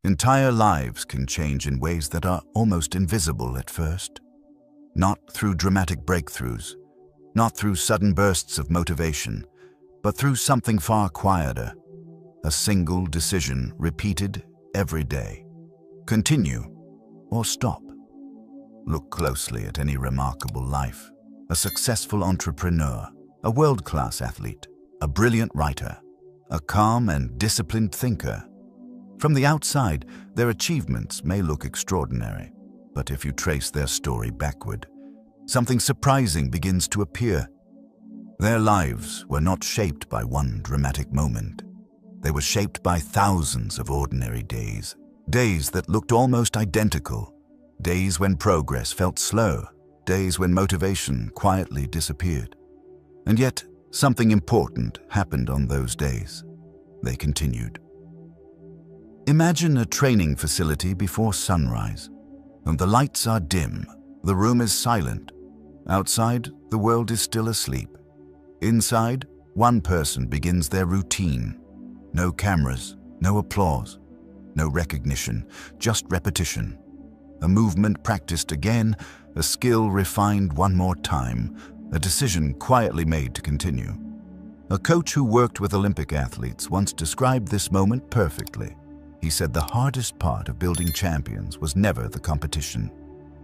Entire lives can change in ways that are almost invisible at first. Not through dramatic breakthroughs, not through sudden bursts of motivation, but through something far quieter, a single decision repeated every day. Continue or stop. Look closely at any remarkable life. A successful entrepreneur, a world-class athlete, a brilliant writer, a calm and disciplined thinker. From the outside, their achievements may look extraordinary, but if you trace their story backward, something surprising begins to appear. Their lives were not shaped by one dramatic moment. They were shaped by thousands of ordinary days, days that looked almost identical, days when progress felt slow, days when motivation quietly disappeared. And yet, something important happened on those days. They continued. Imagine a training facility before sunrise, and the lights are dim, the room is silent. Outside, the world is still asleep. Inside, one person begins their routine. No cameras, no applause, no recognition, just repetition. A movement practiced again, a skill refined one more time, a decision quietly made to continue. A coach who worked with Olympic athletes once described this moment perfectly. He said the hardest part of building champions was never the competition.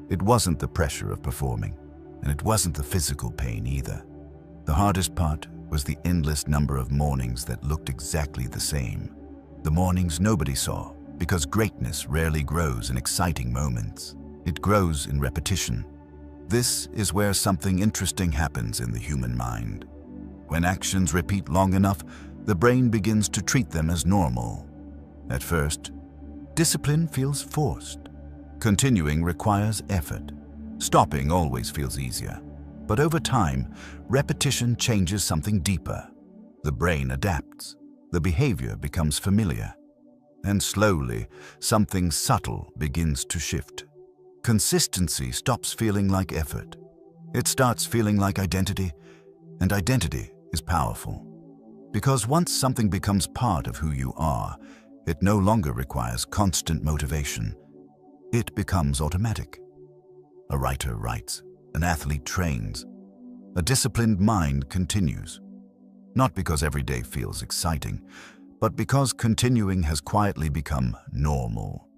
It wasn't the pressure of performing, and it wasn't the physical pain either. The hardest part was the endless number of mornings that looked exactly the same. The mornings nobody saw, because greatness rarely grows in exciting moments. It grows in repetition. This is where something interesting happens in the human mind. When actions repeat long enough, the brain begins to treat them as normal. At first, discipline feels forced. Continuing requires effort. Stopping always feels easier. But over time, repetition changes something deeper. The brain adapts. The behavior becomes familiar. And slowly, something subtle begins to shift. Consistency stops feeling like effort. It starts feeling like identity, and identity is powerful. Because once something becomes part of who you are, it no longer requires constant motivation. It becomes automatic. A writer writes, an athlete trains, a disciplined mind continues. Not because every day feels exciting, but because continuing has quietly become normal.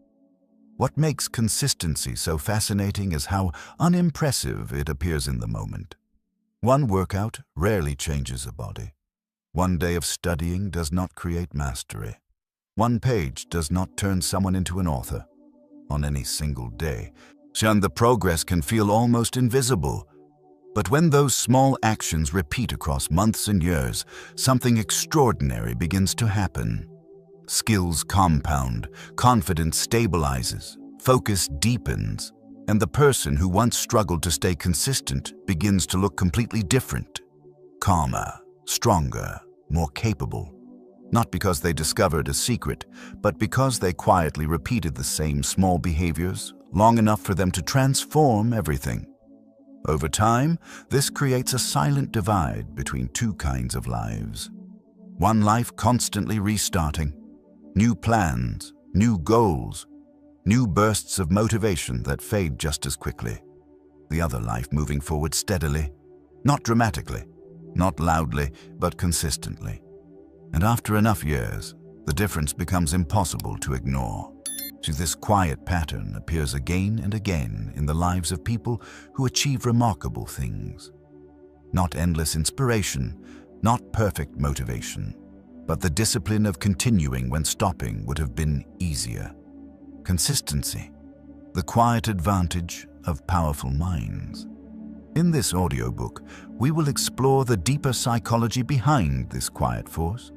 What makes consistency so fascinating is how unimpressive it appears in the moment. One workout rarely changes a body. One day of studying does not create mastery. One page does not turn someone into an author. On any single day, the progress can feel almost invisible. But when those small actions repeat across months and years, something extraordinary begins to happen. Skills compound, confidence stabilizes, focus deepens, and the person who once struggled to stay consistent begins to look completely different. Calmer, stronger, more capable. Not because they discovered a secret, but because they quietly repeated the same small behaviors long enough for them to transform everything. Over time, this creates a silent divide between two kinds of lives. One life constantly restarting, new plans, new goals, new bursts of motivation that fade just as quickly. The other life moving forward steadily, not dramatically, not loudly, but consistently. And after enough years, the difference becomes impossible to ignore. So this quiet pattern appears again and again in the lives of people who achieve remarkable things. Not endless inspiration, not perfect motivation, but the discipline of continuing when stopping would have been easier. Consistency, the quiet advantage of powerful minds. In this audiobook, we will explore the deeper psychology behind this quiet force,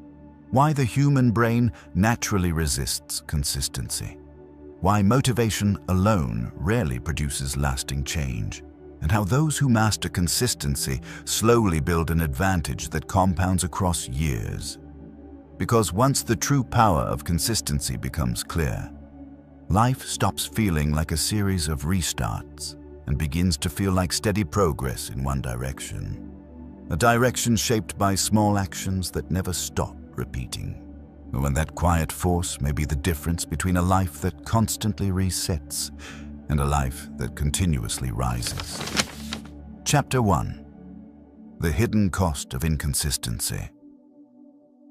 why the human brain naturally resists consistency, why motivation alone rarely produces lasting change, and how those who master consistency slowly build an advantage that compounds across years. Because once the true power of consistency becomes clear, life stops feeling like a series of restarts and begins to feel like steady progress in one direction. A direction shaped by small actions that never stop repeating. when that quiet force may be the difference between a life that constantly resets and a life that continuously rises. Chapter 1. The Hidden Cost of Inconsistency.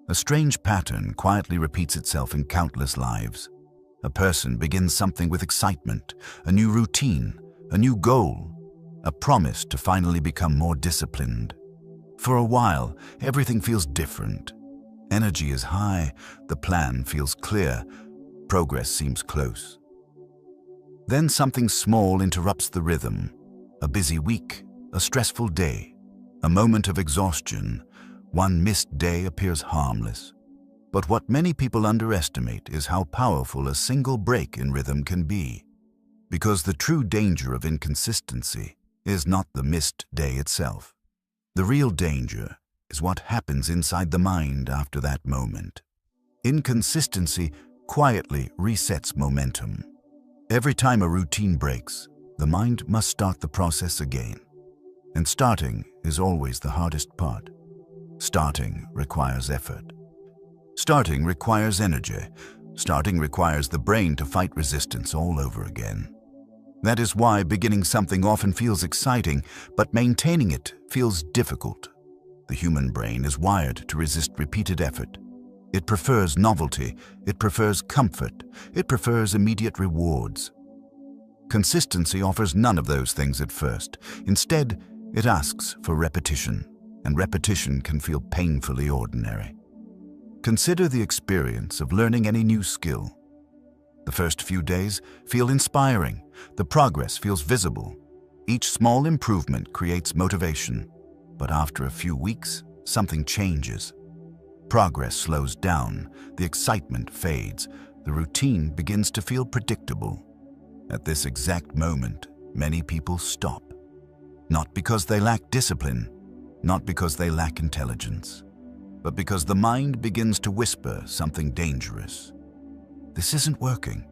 A strange pattern quietly repeats itself in countless lives. A person begins something with excitement, a new routine, a new goal, a promise to finally become more disciplined. For a while, everything feels different. Energy is high, the plan feels clear, progress seems close. Then something small interrupts the rhythm. A busy week, a stressful day, a moment of exhaustion. One missed day appears harmless. But what many people underestimate is how powerful a single break in rhythm can be. Because the true danger of inconsistency is not the missed day itself. The real danger is what happens inside the mind after that moment. Inconsistency quietly resets momentum. Every time a routine breaks, the mind must start the process again. And starting is always the hardest part. Starting requires effort. Starting requires energy. Starting requires the brain to fight resistance all over again. That is why beginning something often feels exciting, but maintaining it feels difficult. The human brain is wired to resist repeated effort. It prefers novelty, it prefers comfort, it prefers immediate rewards. Consistency offers none of those things at first. Instead, it asks for repetition, and repetition can feel painfully ordinary. Consider the experience of learning any new skill. The first few days feel inspiring. The progress feels visible. Each small improvement creates motivation. But after a few weeks, something changes. Progress slows down, the excitement fades, the routine begins to feel predictable. At this exact moment, many people stop. Not because they lack discipline, not because they lack intelligence, but because the mind begins to whisper something dangerous. This isn't working.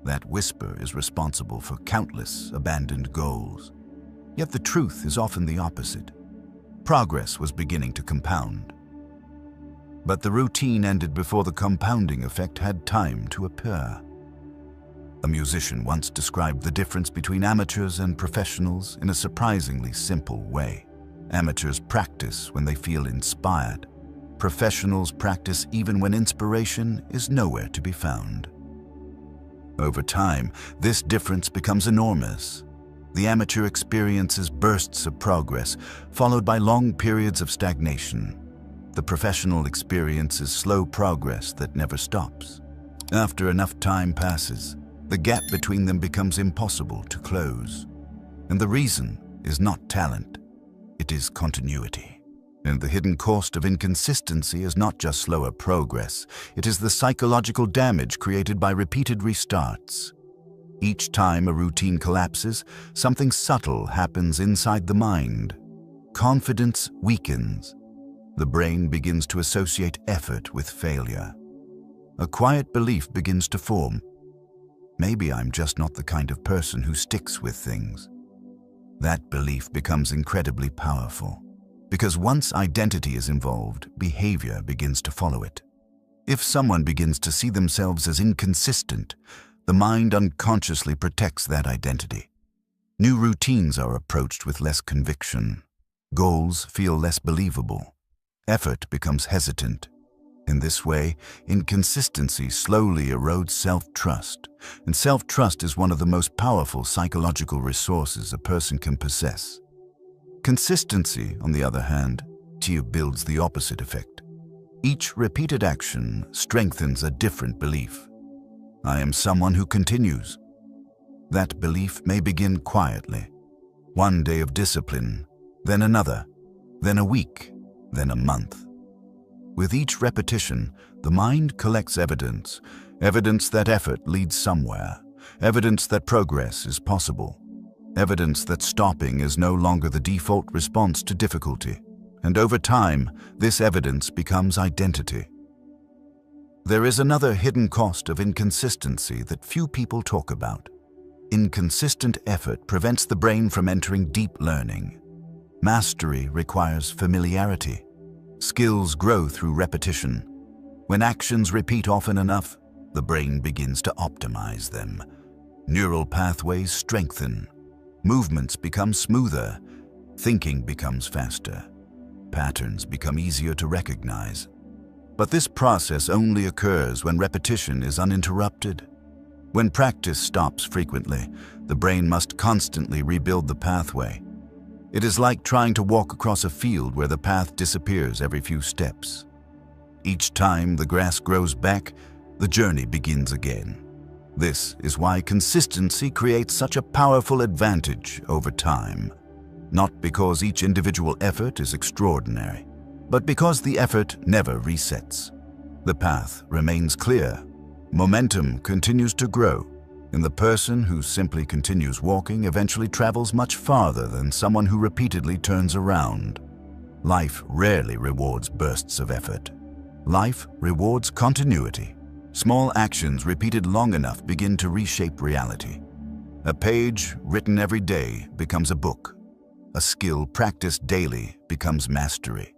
That whisper is responsible for countless abandoned goals. Yet the truth is often the opposite. Progress was beginning to compound. But the routine ended before the compounding effect had time to appear. A musician once described the difference between amateurs and professionals in a surprisingly simple way. Amateurs practice when they feel inspired. Professionals practice even when inspiration is nowhere to be found. Over time, this difference becomes enormous. The amateur experiences bursts of progress, followed by long periods of stagnation. The professional experiences slow progress that never stops. After enough time passes, the gap between them becomes impossible to close. And the reason is not talent, it is continuity. And the hidden cost of inconsistency is not just slower progress, it is the psychological damage created by repeated restarts. Each time a routine collapses, something subtle happens inside the mind. Confidence weakens. The brain begins to associate effort with failure. A quiet belief begins to form. Maybe I'm just not the kind of person who sticks with things. That belief becomes incredibly powerful, because once identity is involved, behavior begins to follow it. If someone begins to see themselves as inconsistent, the mind unconsciously protects that identity. New routines are approached with less conviction. Goals feel less believable. Effort becomes hesitant. In this way, inconsistency slowly erodes self-trust, and self-trust is one of the most powerful psychological resources a person can possess. Consistency, on the other hand, builds the opposite effect. Each repeated action strengthens a different belief. I am someone who continues. That belief may begin quietly. One day of discipline, then another, then a week, then a month. With each repetition, the mind collects evidence, evidence that effort leads somewhere, evidence that progress is possible, evidence that stopping is no longer the default response to difficulty. And over time, this evidence becomes identity. There is another hidden cost of inconsistency that few people talk about. Inconsistent effort prevents the brain from entering deep learning. Mastery requires familiarity. Skills grow through repetition. When actions repeat often enough, the brain begins to optimize them. Neural pathways strengthen. Movements become smoother. Thinking becomes faster. Patterns become easier to recognize. But this process only occurs when repetition is uninterrupted. When practice stops frequently, the brain must constantly rebuild the pathway. It is like trying to walk across a field where the path disappears every few steps. Each time the grass grows back, the journey begins again. This is why consistency creates such a powerful advantage over time. Not because each individual effort is extraordinary, but because the effort never resets. The path remains clear. Momentum continues to grow, and the person who simply continues walking eventually travels much farther than someone who repeatedly turns around. Life rarely rewards bursts of effort. Life rewards continuity. Small actions repeated long enough begin to reshape reality. A page written every day becomes a book. A skill practiced daily becomes mastery.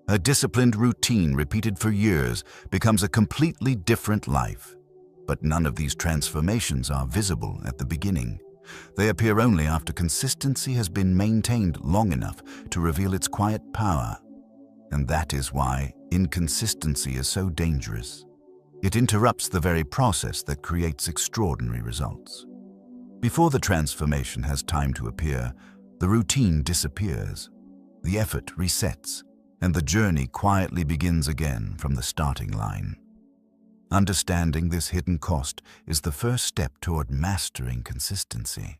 A disciplined routine repeated for years becomes a completely different life. But none of these transformations are visible at the beginning. They appear only after consistency has been maintained long enough to reveal its quiet power. And that is why inconsistency is so dangerous. It interrupts the very process that creates extraordinary results. Before the transformation has time to appear, the routine disappears, the effort resets, and the journey quietly begins again from the starting line. Understanding this hidden cost is the first step toward mastering consistency.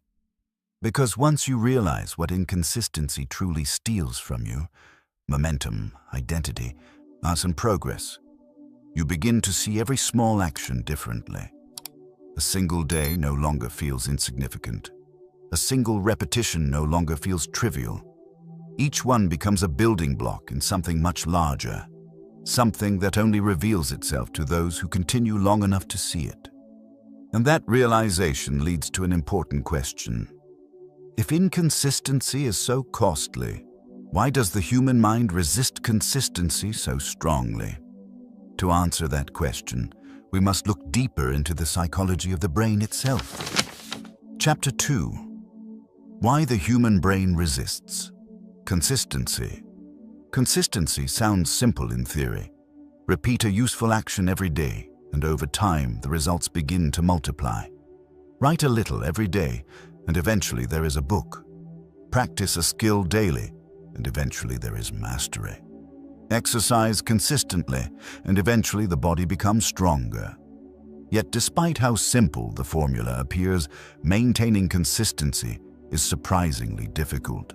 Because once you realize what inconsistency truly steals from you, momentum, identity, and progress, you begin to see every small action differently. A single day no longer feels insignificant. A single repetition no longer feels trivial. Each one becomes a building block in something much larger, something that only reveals itself to those who continue long enough to see it. And that realization leads to an important question. If inconsistency is so costly, why does the human mind resist consistency so strongly? To answer that question, we must look deeper into the psychology of the brain itself. Chapter 2. Why the human brain resists. Consistency. Consistency sounds simple in theory. Repeat a useful action every day, and over time the results begin to multiply. Write a little every day, and eventually there is a book. Practice a skill daily, and eventually there is mastery. Exercise consistently, and eventually the body becomes stronger. Yet despite how simple the formula appears, maintaining consistency is surprisingly difficult.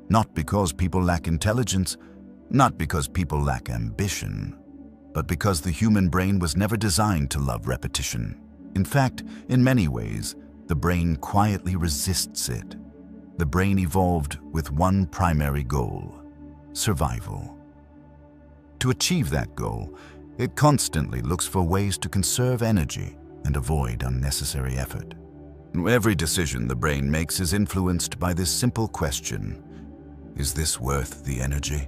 Not because people lack intelligence, not because people lack ambition, but because the human brain was never designed to love repetition. In fact, in many ways, the brain quietly resists it. The brain evolved with one primary goal: survival. To achieve that goal, it constantly looks for ways to conserve energy and avoid unnecessary effort. Every decision the brain makes is influenced by this simple question: is this worth the energy?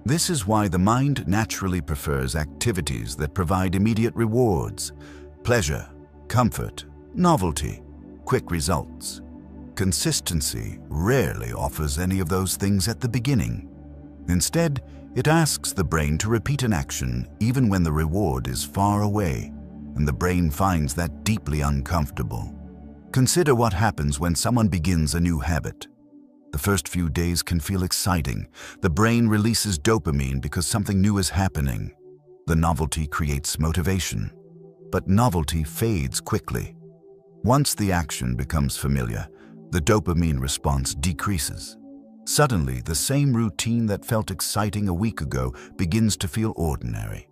This is why the mind naturally prefers activities that provide immediate rewards: pleasure, comfort, novelty, quick results. Consistency rarely offers any of those things at the beginning. Instead, it asks the brain to repeat an action even when the reward is far away, and the brain finds that deeply uncomfortable. Consider what happens when someone begins a new habit. The first few days can feel exciting. The brain releases dopamine because something new is happening. The novelty creates motivation, but novelty fades quickly. Once the action becomes familiar, the dopamine response decreases. Suddenly, the same routine that felt exciting a week ago begins to feel ordinary,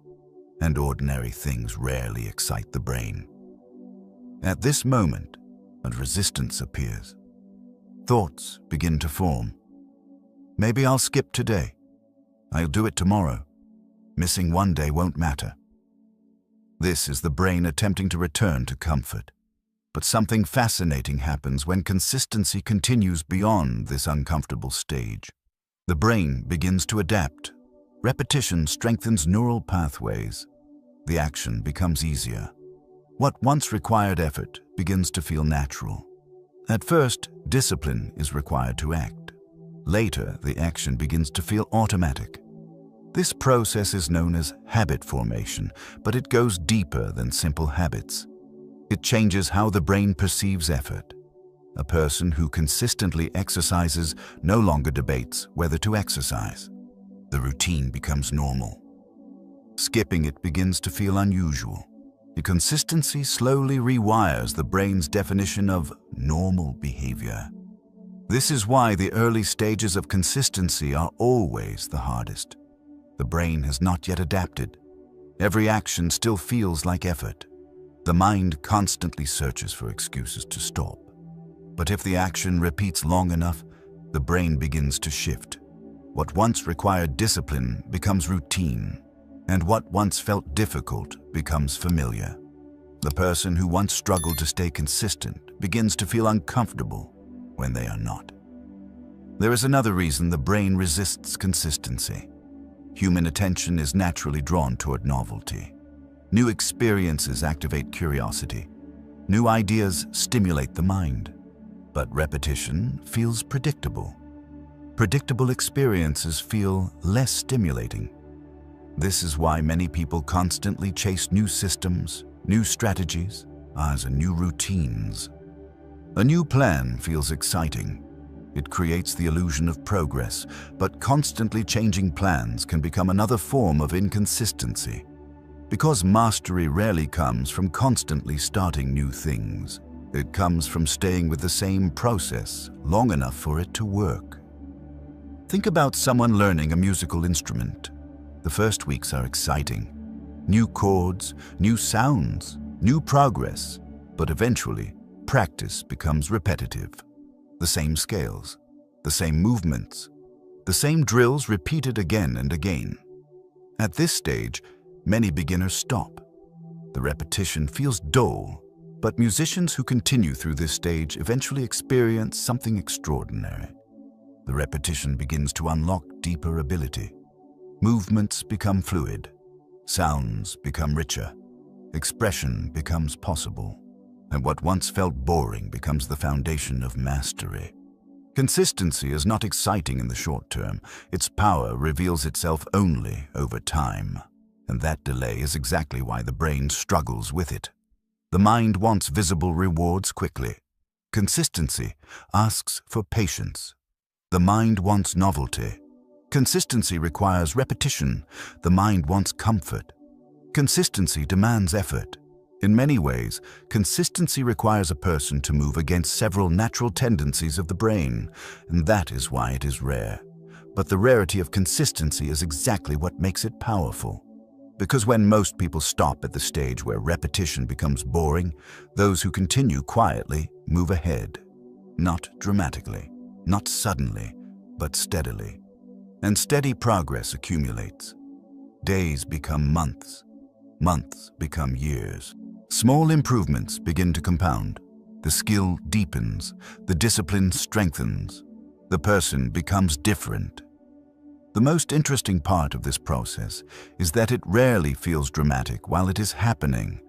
and ordinary things rarely excite the brain. At this moment, a resistance appears. Thoughts begin to form. Maybe I'll skip today. I'll do it tomorrow. Missing one day won't matter. This is the brain attempting to return to comfort. But something fascinating happens when consistency continues beyond this uncomfortable stage. The brain begins to adapt. Repetition strengthens neural pathways. the action becomes easier. What once required effort begins to feel natural. At first, discipline is required to act. Later, the action begins to feel automatic. This process is known as habit formation, but it goes deeper than simple habits. It changes how the brain perceives effort. A person who consistently exercises no longer debates whether to exercise. The routine becomes normal. Skipping it begins to feel unusual. Inconsistency slowly rewires the brain's definition of normal behavior. This is why the early stages of consistency are always the hardest. The brain has not yet adapted. Every action still feels like effort. The mind constantly searches for excuses to stop. But if the action repeats long enough, the brain begins to shift. What once required discipline becomes routine, and what once felt difficult becomes familiar. The person who once struggled to stay consistent begins to feel uncomfortable when they are not. There is another reason the brain resists consistency. Human attention is naturally drawn toward novelty. New experiences activate curiosity. New ideas stimulate the mind. But repetition feels predictable. Predictable experiences feel less stimulating. This is why many people constantly chase new systems, new strategies, as new routines. A new plan feels exciting. It creates the illusion of progress, but constantly changing plans can become another form of inconsistency. Because mastery rarely comes from constantly starting new things. It comes from staying with the same process long enough for it to work. Think about someone learning a musical instrument. The first weeks are exciting. New chords, new sounds, new progress, but eventually, practice becomes repetitive. The same scales, the same movements, the same drills repeated again and again. At this stage, many beginners stop. The repetition feels dull, but musicians who continue through this stage eventually experience something extraordinary. The repetition begins to unlock deeper ability. Movements become fluid. Sounds become richer. Expression becomes possible. And what once felt boring becomes the foundation of mastery. Consistency is not exciting in the short term. Its power reveals itself only over time. And that delay is exactly why the brain struggles with it. The mind wants visible rewards quickly. Consistency asks for patience. The mind wants novelty. Consistency requires repetition. The mind wants comfort. Consistency demands effort. In many ways, consistency requires a person to move against several natural tendencies of the brain, and that is why it is rare. But the rarity of consistency is exactly what makes it powerful. Because when most people stop at the stage where repetition becomes boring, those who continue quietly move ahead. Not dramatically, not suddenly, but steadily. And steady progress accumulates. Days become months. Months become years. Small improvements begin to compound. The skill deepens. The discipline strengthens. The person becomes different. The most interesting part of this process is that it rarely feels dramatic while it is happening.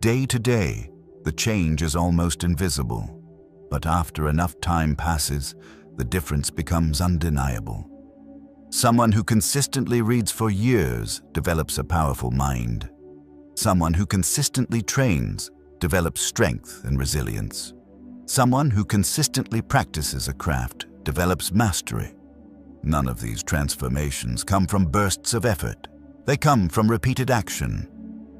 Day to day, the change is almost invisible. But after enough time passes, the difference becomes undeniable. Someone who consistently reads for years develops a powerful mind. Someone who consistently trains develops strength and resilience. Someone who consistently practices a craft develops mastery. None of these transformations come from bursts of effort. They come from repeated action.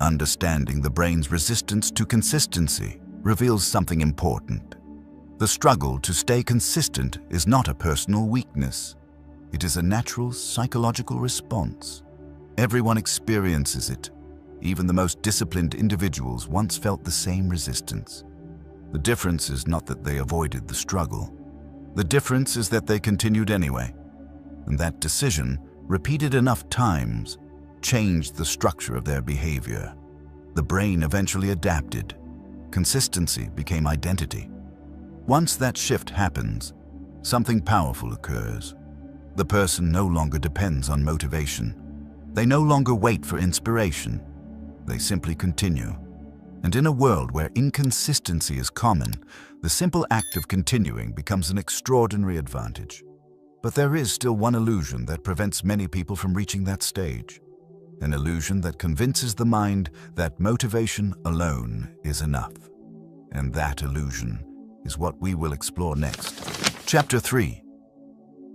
Understanding the brain's resistance to consistency reveals something important. The struggle to stay consistent is not a personal weakness. It is a natural psychological response. Everyone experiences it. Even the most disciplined individuals once felt the same resistance. The difference is not that they avoided the struggle. The difference is that they continued anyway. And that decision, repeated enough times, changed the structure of their behavior. The brain eventually adapted. Consistency became identity. Once that shift happens, something powerful occurs. The person no longer depends on motivation. They no longer wait for inspiration. They simply continue. And in a world where inconsistency is common, the simple act of continuing becomes an extraordinary advantage. But there is still one illusion that prevents many people from reaching that stage. An illusion that convinces the mind that motivation alone is enough. And that illusion is what we will explore next. Chapter 3.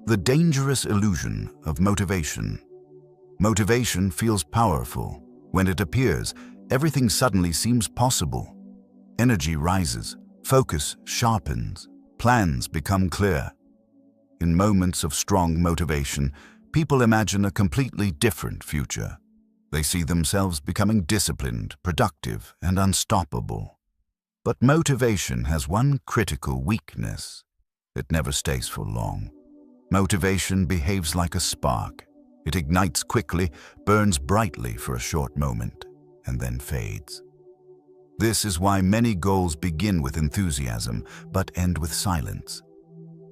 The dangerous illusion of motivation. Motivation feels powerful. When it appears, everything suddenly seems possible. Energy rises, focus sharpens, plans become clear. In moments of strong motivation, people imagine a completely different future. They see themselves becoming disciplined, productive, and unstoppable. But motivation has one critical weakness. It never stays for long. Motivation behaves like a spark. It ignites quickly, burns brightly for a short moment, and then fades. This is why many goals begin with enthusiasm, but end with silence.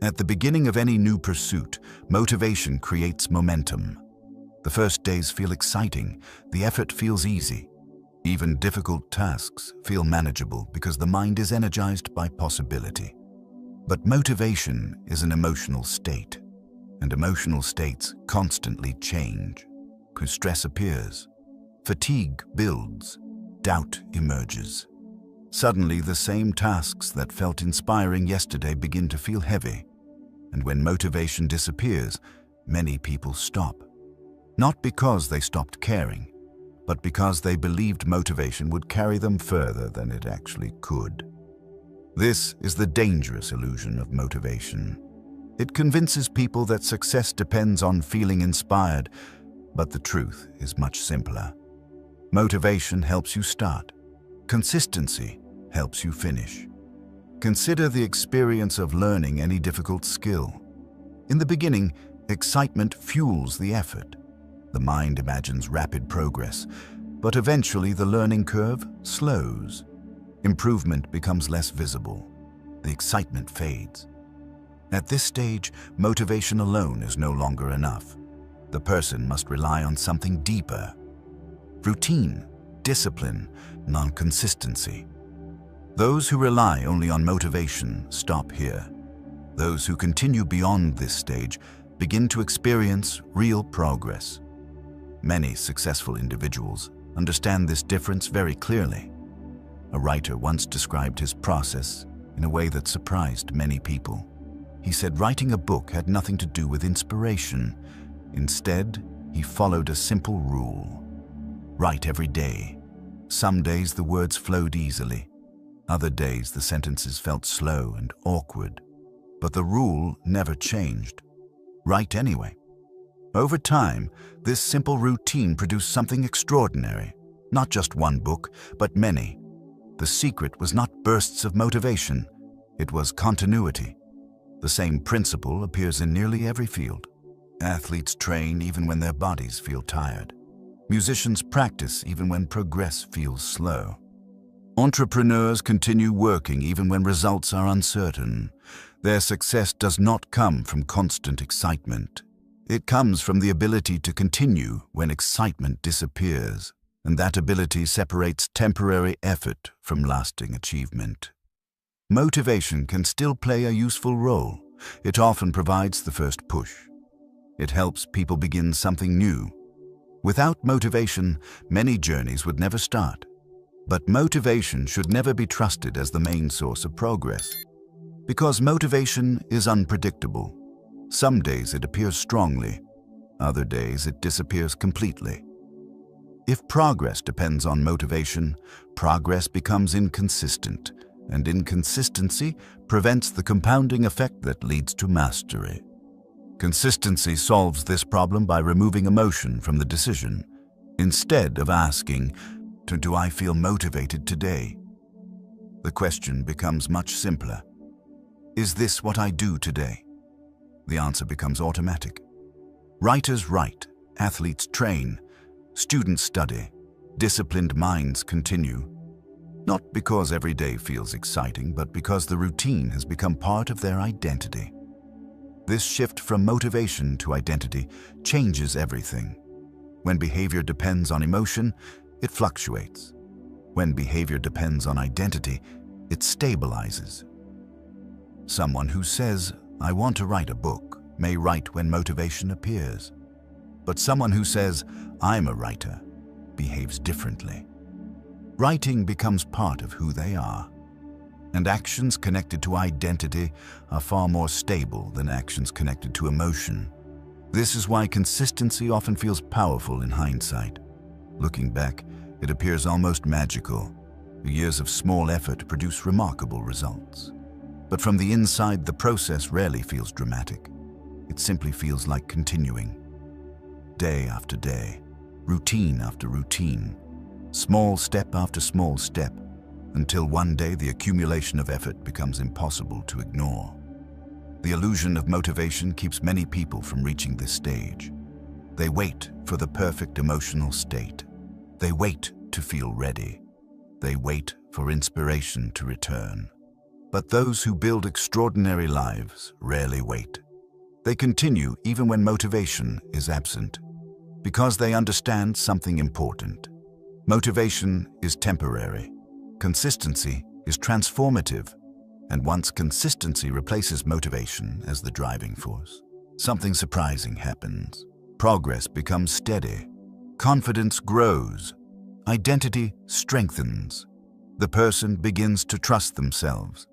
At the beginning of any new pursuit, motivation creates momentum. The first days feel exciting, the effort feels easy. Even difficult tasks feel manageable because the mind is energized by possibility. But motivation is an emotional state, and emotional states constantly change. Stress appears, fatigue builds, doubt emerges. Suddenly, the same tasks that felt inspiring yesterday begin to feel heavy. And when motivation disappears, many people stop. Not because they stopped caring, but because they believed motivation would carry them further than it actually could. This is the dangerous illusion of motivation. It convinces people that success depends on feeling inspired, but the truth is much simpler. Motivation helps you start. Consistency helps you finish. Consider the experience of learning any difficult skill. In the beginning, excitement fuels the effort. The mind imagines rapid progress, but eventually the learning curve slows. Improvement becomes less visible. The excitement fades. At this stage, motivation alone is no longer enough. The person must rely on something deeper. Routine, discipline, non-consistency. Those who rely only on motivation stop here. Those who continue beyond this stage begin to experience real progress. Many successful individuals understand this difference very clearly. A writer once described his process in a way that surprised many people. He said writing a book had nothing to do with inspiration. Instead, he followed a simple rule. Write every day. Some days the words flowed easily. Other days the sentences felt slow and awkward. But the rule never changed. Write anyway. Over time, this simple routine produced something extraordinary. Not just one book, but many. The secret was not bursts of motivation. It was continuity. The same principle appears in nearly every field. Athletes train even when their bodies feel tired. Musicians practice even when progress feels slow. Entrepreneurs continue working even when results are uncertain. Their success does not come from constant excitement. It comes from the ability to continue when excitement disappears, and that ability separates temporary effort from lasting achievement. Motivation can still play a useful role. It often provides the first push. It helps people begin something new. Without motivation, many journeys would never start. But motivation should never be trusted as the main source of progress. Because motivation is unpredictable. Some days it appears strongly, other days it disappears completely. If progress depends on motivation, progress becomes inconsistent, and inconsistency prevents the compounding effect that leads to mastery. Consistency solves this problem by removing emotion from the decision. Instead of asking, "Do I feel motivated today?" the question becomes much simpler. Is this what I do today? The answer becomes automatic. Writers write, athletes train, students study, disciplined minds continue. Not because every day feels exciting, but because the routine has become part of their identity. This shift from motivation to identity changes everything. When behavior depends on emotion, it fluctuates. When behavior depends on identity, it stabilizes. Someone who says, "I want to write a book," may write when motivation appears. But someone who says, "I'm a writer," behaves differently. Writing becomes part of who they are. And actions connected to identity are far more stable than actions connected to emotion. This is why consistency often feels powerful in hindsight. Looking back, it appears almost magical. The years of small effort produce remarkable results. But from the inside, the process rarely feels dramatic. It simply feels like continuing. Day after day, routine after routine, small step after small step, until one day the accumulation of effort becomes impossible to ignore. The illusion of motivation keeps many people from reaching this stage. They wait for the perfect emotional state. They wait to feel ready. They wait for inspiration to return. But those who build extraordinary lives rarely wait. They continue even when motivation is absent, because they understand something important. Motivation is temporary. Consistency is transformative. And once consistency replaces motivation as the driving force, something surprising happens. Progress becomes steady. Confidence grows. Identity strengthens. The person begins to trust themselves,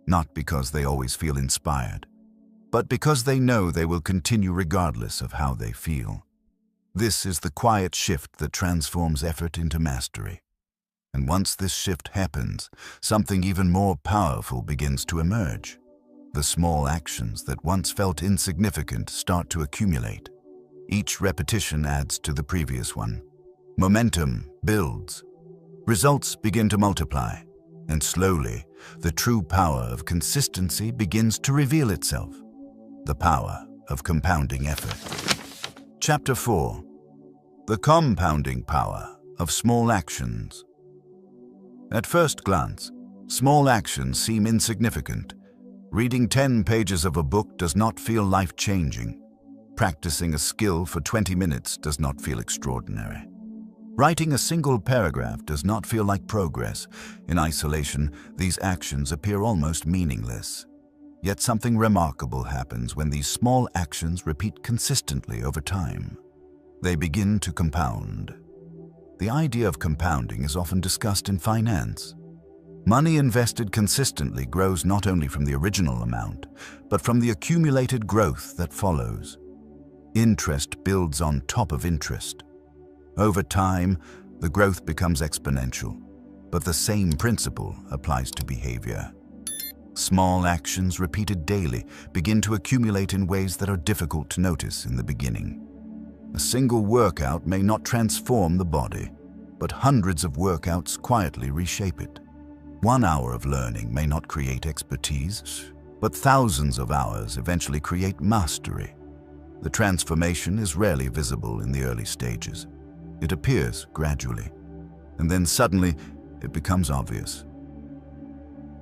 not because they always feel inspired, but because they know they will continue regardless of how they feel. This is the quiet shift that transforms effort into mastery. And once this shift happens, something even more powerful begins to emerge. The small actions that once felt insignificant start to accumulate. Each repetition adds to the previous one. Momentum builds. Results begin to multiply. And slowly, the true power of consistency begins to reveal itself. The power of compounding effort. Chapter 4. The compounding power of small actions. At first glance, small actions seem insignificant. Reading 10 pages of a book does not feel life-changing. Practicing a skill for 20 minutes does not feel extraordinary. Writing a single paragraph does not feel like progress. In isolation, these actions appear almost meaningless. Yet something remarkable happens when these small actions repeat consistently over time. They begin to compound. The idea of compounding is often discussed in finance. Money invested consistently grows not only from the original amount, but from the accumulated growth that follows. Interest builds on top of interest. Over time, the growth becomes exponential, but the same principle applies to behavior. Small actions repeated daily begin to accumulate in ways that are difficult to notice in the beginning. A single workout may not transform the body, but hundreds of workouts quietly reshape it. 1 hour of learning may not create expertise, but thousands of hours eventually create mastery. The transformation is rarely visible in the early stages. It appears gradually, and then suddenly it becomes obvious.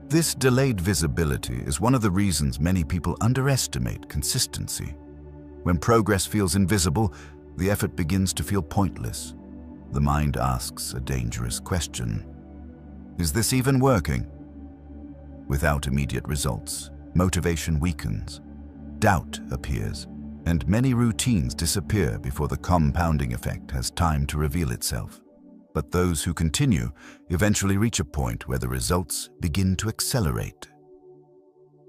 This delayed visibility is one of the reasons many people underestimate consistency. When progress feels invisible, the effort begins to feel pointless. The mind asks a dangerous question. Is this even working? Without immediate results, motivation weakens. Doubt appears, and many routines disappear before the compounding effect has time to reveal itself. But those who continue eventually reach a point where the results begin to accelerate.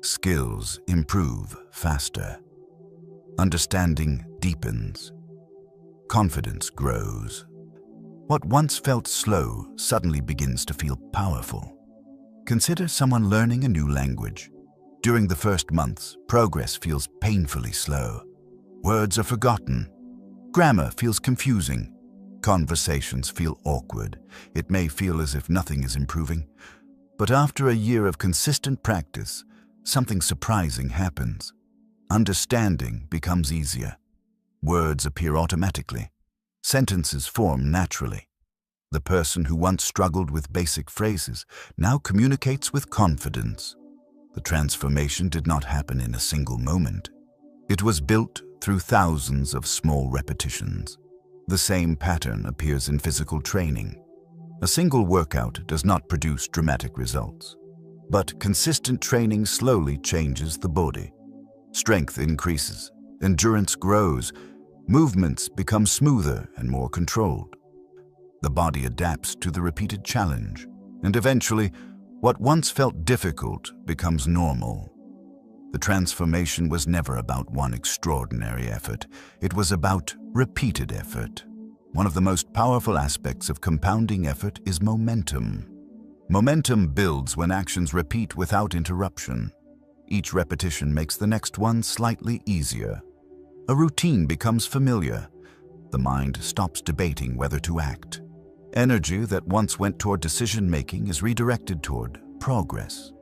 Skills improve faster. Understanding deepens. Confidence grows. What once felt slow suddenly begins to feel powerful. Consider someone learning a new language. During the first months, progress feels painfully slow. Words are forgotten. Grammar feels confusing. Conversations feel awkward. It may feel as if nothing is improving. But after a year of consistent practice, something surprising happens. Understanding becomes easier. Words appear automatically. Sentences form naturally. The person who once struggled with basic phrases now communicates with confidence. The transformation did not happen in a single moment. It was built through thousands of small repetitions. The same pattern appears in physical training. A single workout does not produce dramatic results, but consistent training slowly changes the body. Strength increases, endurance grows, movements become smoother and more controlled. The body adapts to the repeated challenge, and eventually, what once felt difficult becomes normal. The transformation was never about one extraordinary effort. It was about repeated effort. One of the most powerful aspects of compounding effort is momentum. Momentum builds when actions repeat without interruption. Each repetition makes the next one slightly easier. A routine becomes familiar. The mind stops debating whether to act. Energy that once went toward decision-making is redirected toward progress.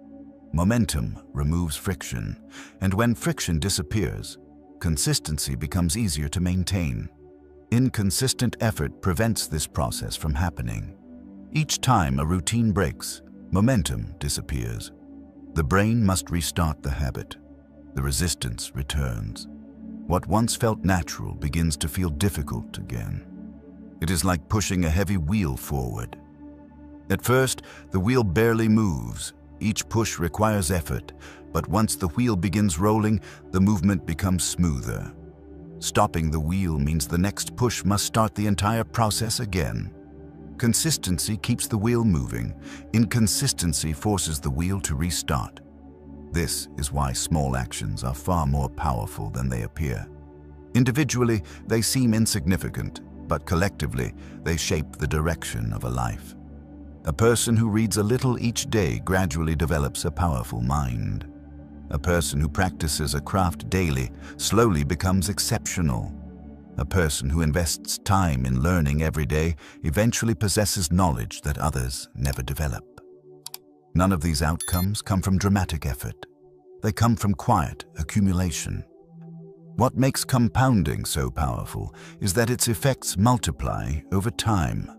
Momentum removes friction, and when friction disappears, consistency becomes easier to maintain. Inconsistent effort prevents this process from happening. Each time a routine breaks, momentum disappears. The brain must restart the habit. The resistance returns. What once felt natural begins to feel difficult again. It is like pushing a heavy wheel forward. At first, the wheel barely moves. Each push requires effort, but once the wheel begins rolling, the movement becomes smoother. Stopping the wheel means the next push must start the entire process again. Consistency keeps the wheel moving. Inconsistency forces the wheel to restart. This is why small actions are far more powerful than they appear. Individually, they seem insignificant, but collectively, they shape the direction of a life. A person who reads a little each day gradually develops a powerful mind. A person who practices a craft daily slowly becomes exceptional. A person who invests time in learning every day eventually possesses knowledge that others never develop. None of these outcomes come from dramatic effort. They come from quiet accumulation. What makes compounding so powerful is that its effects multiply over time.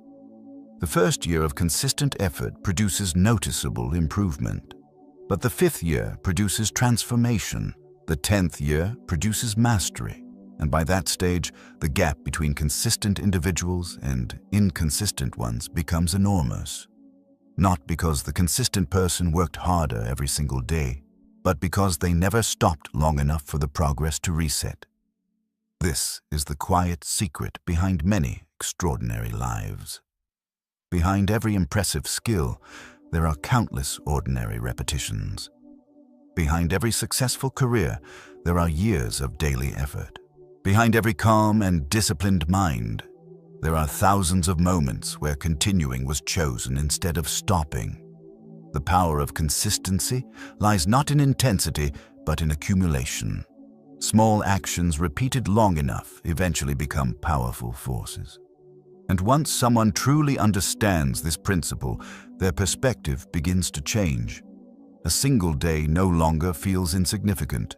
The first year of consistent effort produces noticeable improvement. But the 5th year produces transformation. The 10th year produces mastery. And by that stage, the gap between consistent individuals and inconsistent ones becomes enormous. Not because the consistent person worked harder every single day, but because they never stopped long enough for the progress to reset. This is the quiet secret behind many extraordinary lives. Behind every impressive skill, there are countless ordinary repetitions. Behind every successful career, there are years of daily effort. Behind every calm and disciplined mind, there are thousands of moments where continuing was chosen instead of stopping. The power of consistency lies not in intensity, but in accumulation. Small actions repeated long enough eventually become powerful forces. And once someone truly understands this principle, their perspective begins to change. A single day no longer feels insignificant.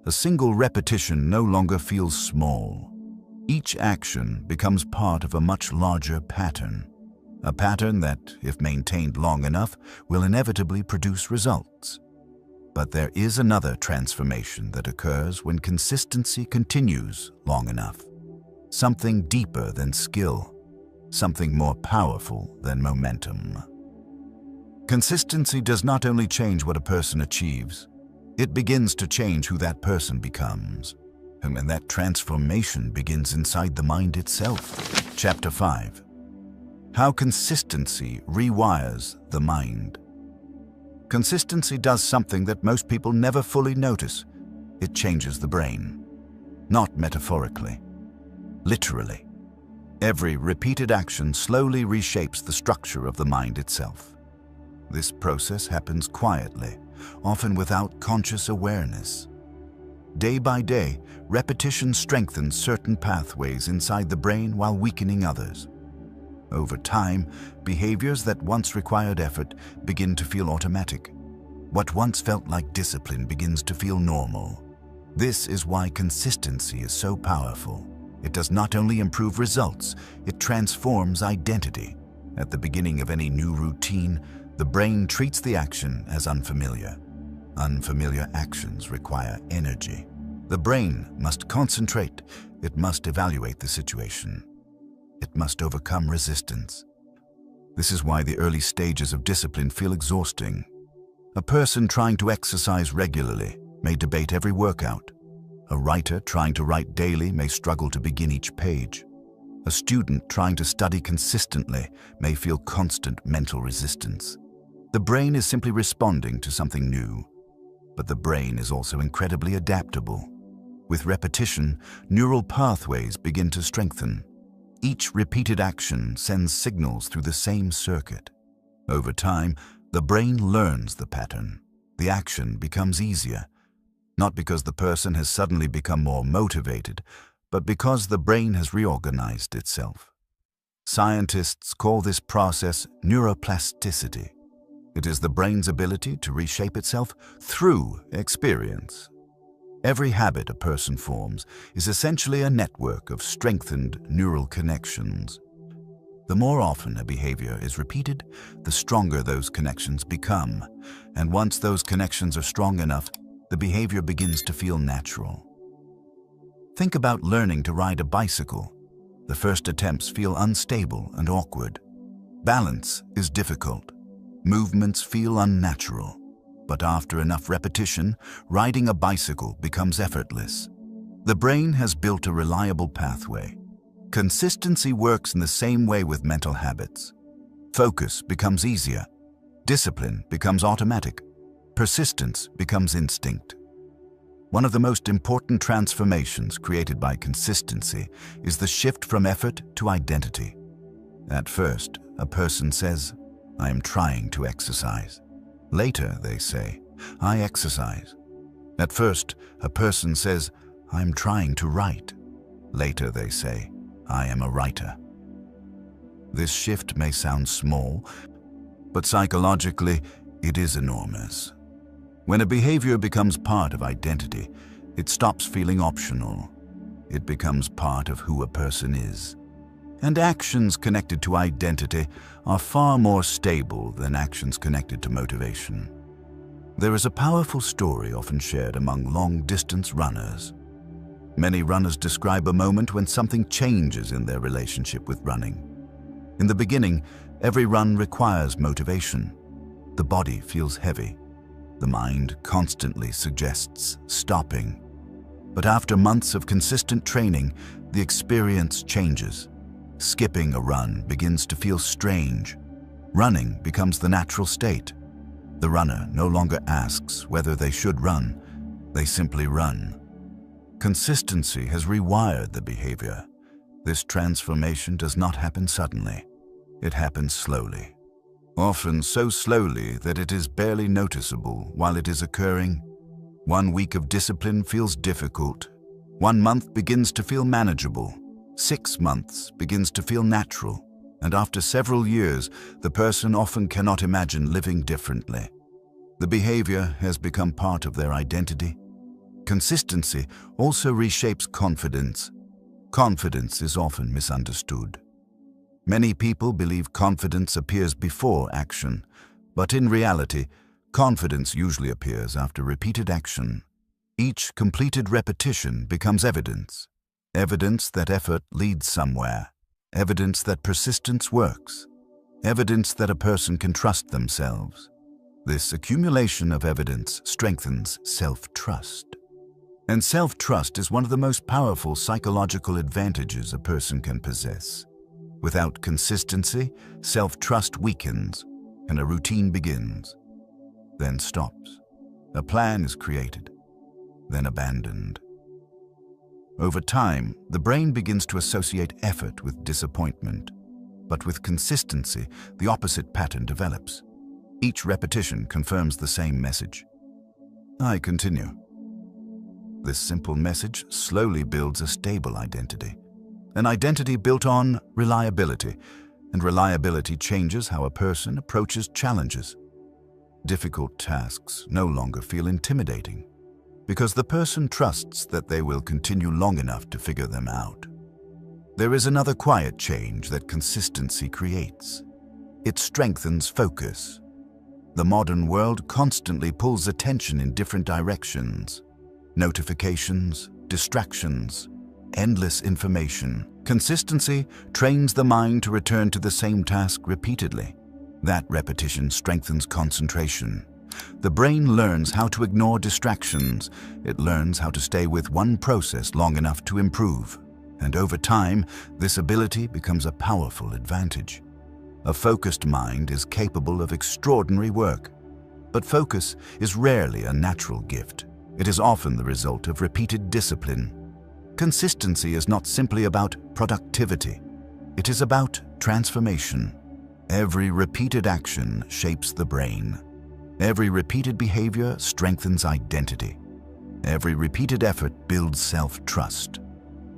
A single repetition no longer feels small. Each action becomes part of a much larger pattern. A pattern that, if maintained long enough, will inevitably produce results. But there is another transformation that occurs when consistency continues long enough. Something deeper than skill. Something more powerful than momentum. Consistency does not only change what a person achieves, it begins to change who that person becomes. And that transformation begins inside the mind itself. Chapter 5. How consistency rewires the mind. Consistency does something that most people never fully notice. It changes the brain. Not metaphorically, literally. Every repeated action slowly reshapes the structure of the mind itself. This process happens quietly, often without conscious awareness. Day by day, repetition strengthens certain pathways inside the brain while weakening others. Over time, behaviors that once required effort begin to feel automatic. What once felt like discipline begins to feel normal. This is why consistency is so powerful. It does not only improve results, it transforms identity. At the beginning of any new routine, the brain treats the action as unfamiliar. Unfamiliar actions require energy. The brain must concentrate. It must evaluate the situation. it must overcome resistance. This is why the early stages of discipline feel exhausting. A person trying to exercise regularly may debate every workout. A writer trying to write daily may struggle to begin each page. A student trying to study consistently may feel constant mental resistance. The brain is simply responding to something new, but the brain is also incredibly adaptable. With repetition, neural pathways begin to strengthen. Each repeated action sends signals through the same circuit. Over time, the brain learns the pattern. The action becomes easier, not because the person has suddenly become more motivated, but because the brain has reorganized itself. Scientists call this process neuroplasticity. It is the brain's ability to reshape itself through experience. Every habit a person forms is essentially a network of strengthened neural connections. The more often a behavior is repeated, the stronger those connections become, and once those connections are strong enough, the behavior begins to feel natural. Think about learning to ride a bicycle. The first attempts feel unstable and awkward. Balance is difficult. Movements feel unnatural. But after enough repetition, riding a bicycle becomes effortless. The brain has built a reliable pathway. Consistency works in the same way with mental habits. Focus becomes easier. Discipline becomes automatic. Persistence becomes instinct. One of the most important transformations created by consistency is the shift from effort to identity. At first, a person says, "I am trying to exercise." Later, they say, "I exercise." At first, a person says, "I am trying to write." Later, they say, "I am a writer." This shift may sound small, but psychologically, it is enormous. When a behavior becomes part of identity, it stops feeling optional. It becomes part of who a person is. And actions connected to identity are far more stable than actions connected to motivation. There is a powerful story often shared among long-distance runners. Many runners describe a moment when something changes in their relationship with running. In the beginning, every run requires motivation. The body feels heavy. The mind constantly suggests stopping. But after months of consistent training, the experience changes. Skipping a run begins to feel strange. Running becomes the natural state. The runner no longer asks whether they should run. They simply run. Consistency has rewired the behavior. This transformation does not happen suddenly. It happens slowly. Often so slowly that it is barely noticeable while it is occurring. 1 week of discipline feels difficult. 1 month begins to feel manageable. 6 months begins to feel natural. And after several years, the person often cannot imagine living differently. The behavior has become part of their identity. Consistency also reshapes confidence. Confidence is often misunderstood. Many people believe confidence appears before action, but in reality, confidence usually appears after repeated action. Each completed repetition becomes evidence. Evidence that effort leads somewhere. Evidence that persistence works. Evidence that a person can trust themselves. This accumulation of evidence strengthens self-trust. And self-trust is one of the most powerful psychological advantages a person can possess. Without consistency, self-trust weakens, and a routine begins, then stops. A plan is created, then abandoned. Over time, the brain begins to associate effort with disappointment. But with consistency, the opposite pattern develops. Each repetition confirms the same message. I continue. This simple message slowly builds a stable identity. An identity built on reliability, and reliability changes how a person approaches challenges. Difficult tasks no longer feel intimidating, because the person trusts that they will continue long enough to figure them out. There is another quiet change that consistency creates. It strengthens focus. The modern world constantly pulls attention in different directions. Notifications, distractions, endless information. Consistency trains the mind to return to the same task repeatedly. That repetition strengthens concentration. The brain learns how to ignore distractions. It learns how to stay with one process long enough to improve. And over time, this ability becomes a powerful advantage. A focused mind is capable of extraordinary work. But focus is rarely a natural gift. It is often the result of repeated discipline. Consistency is not simply about productivity. It is about transformation. Every repeated action shapes the brain. Every repeated behavior strengthens identity. Every repeated effort builds self-trust.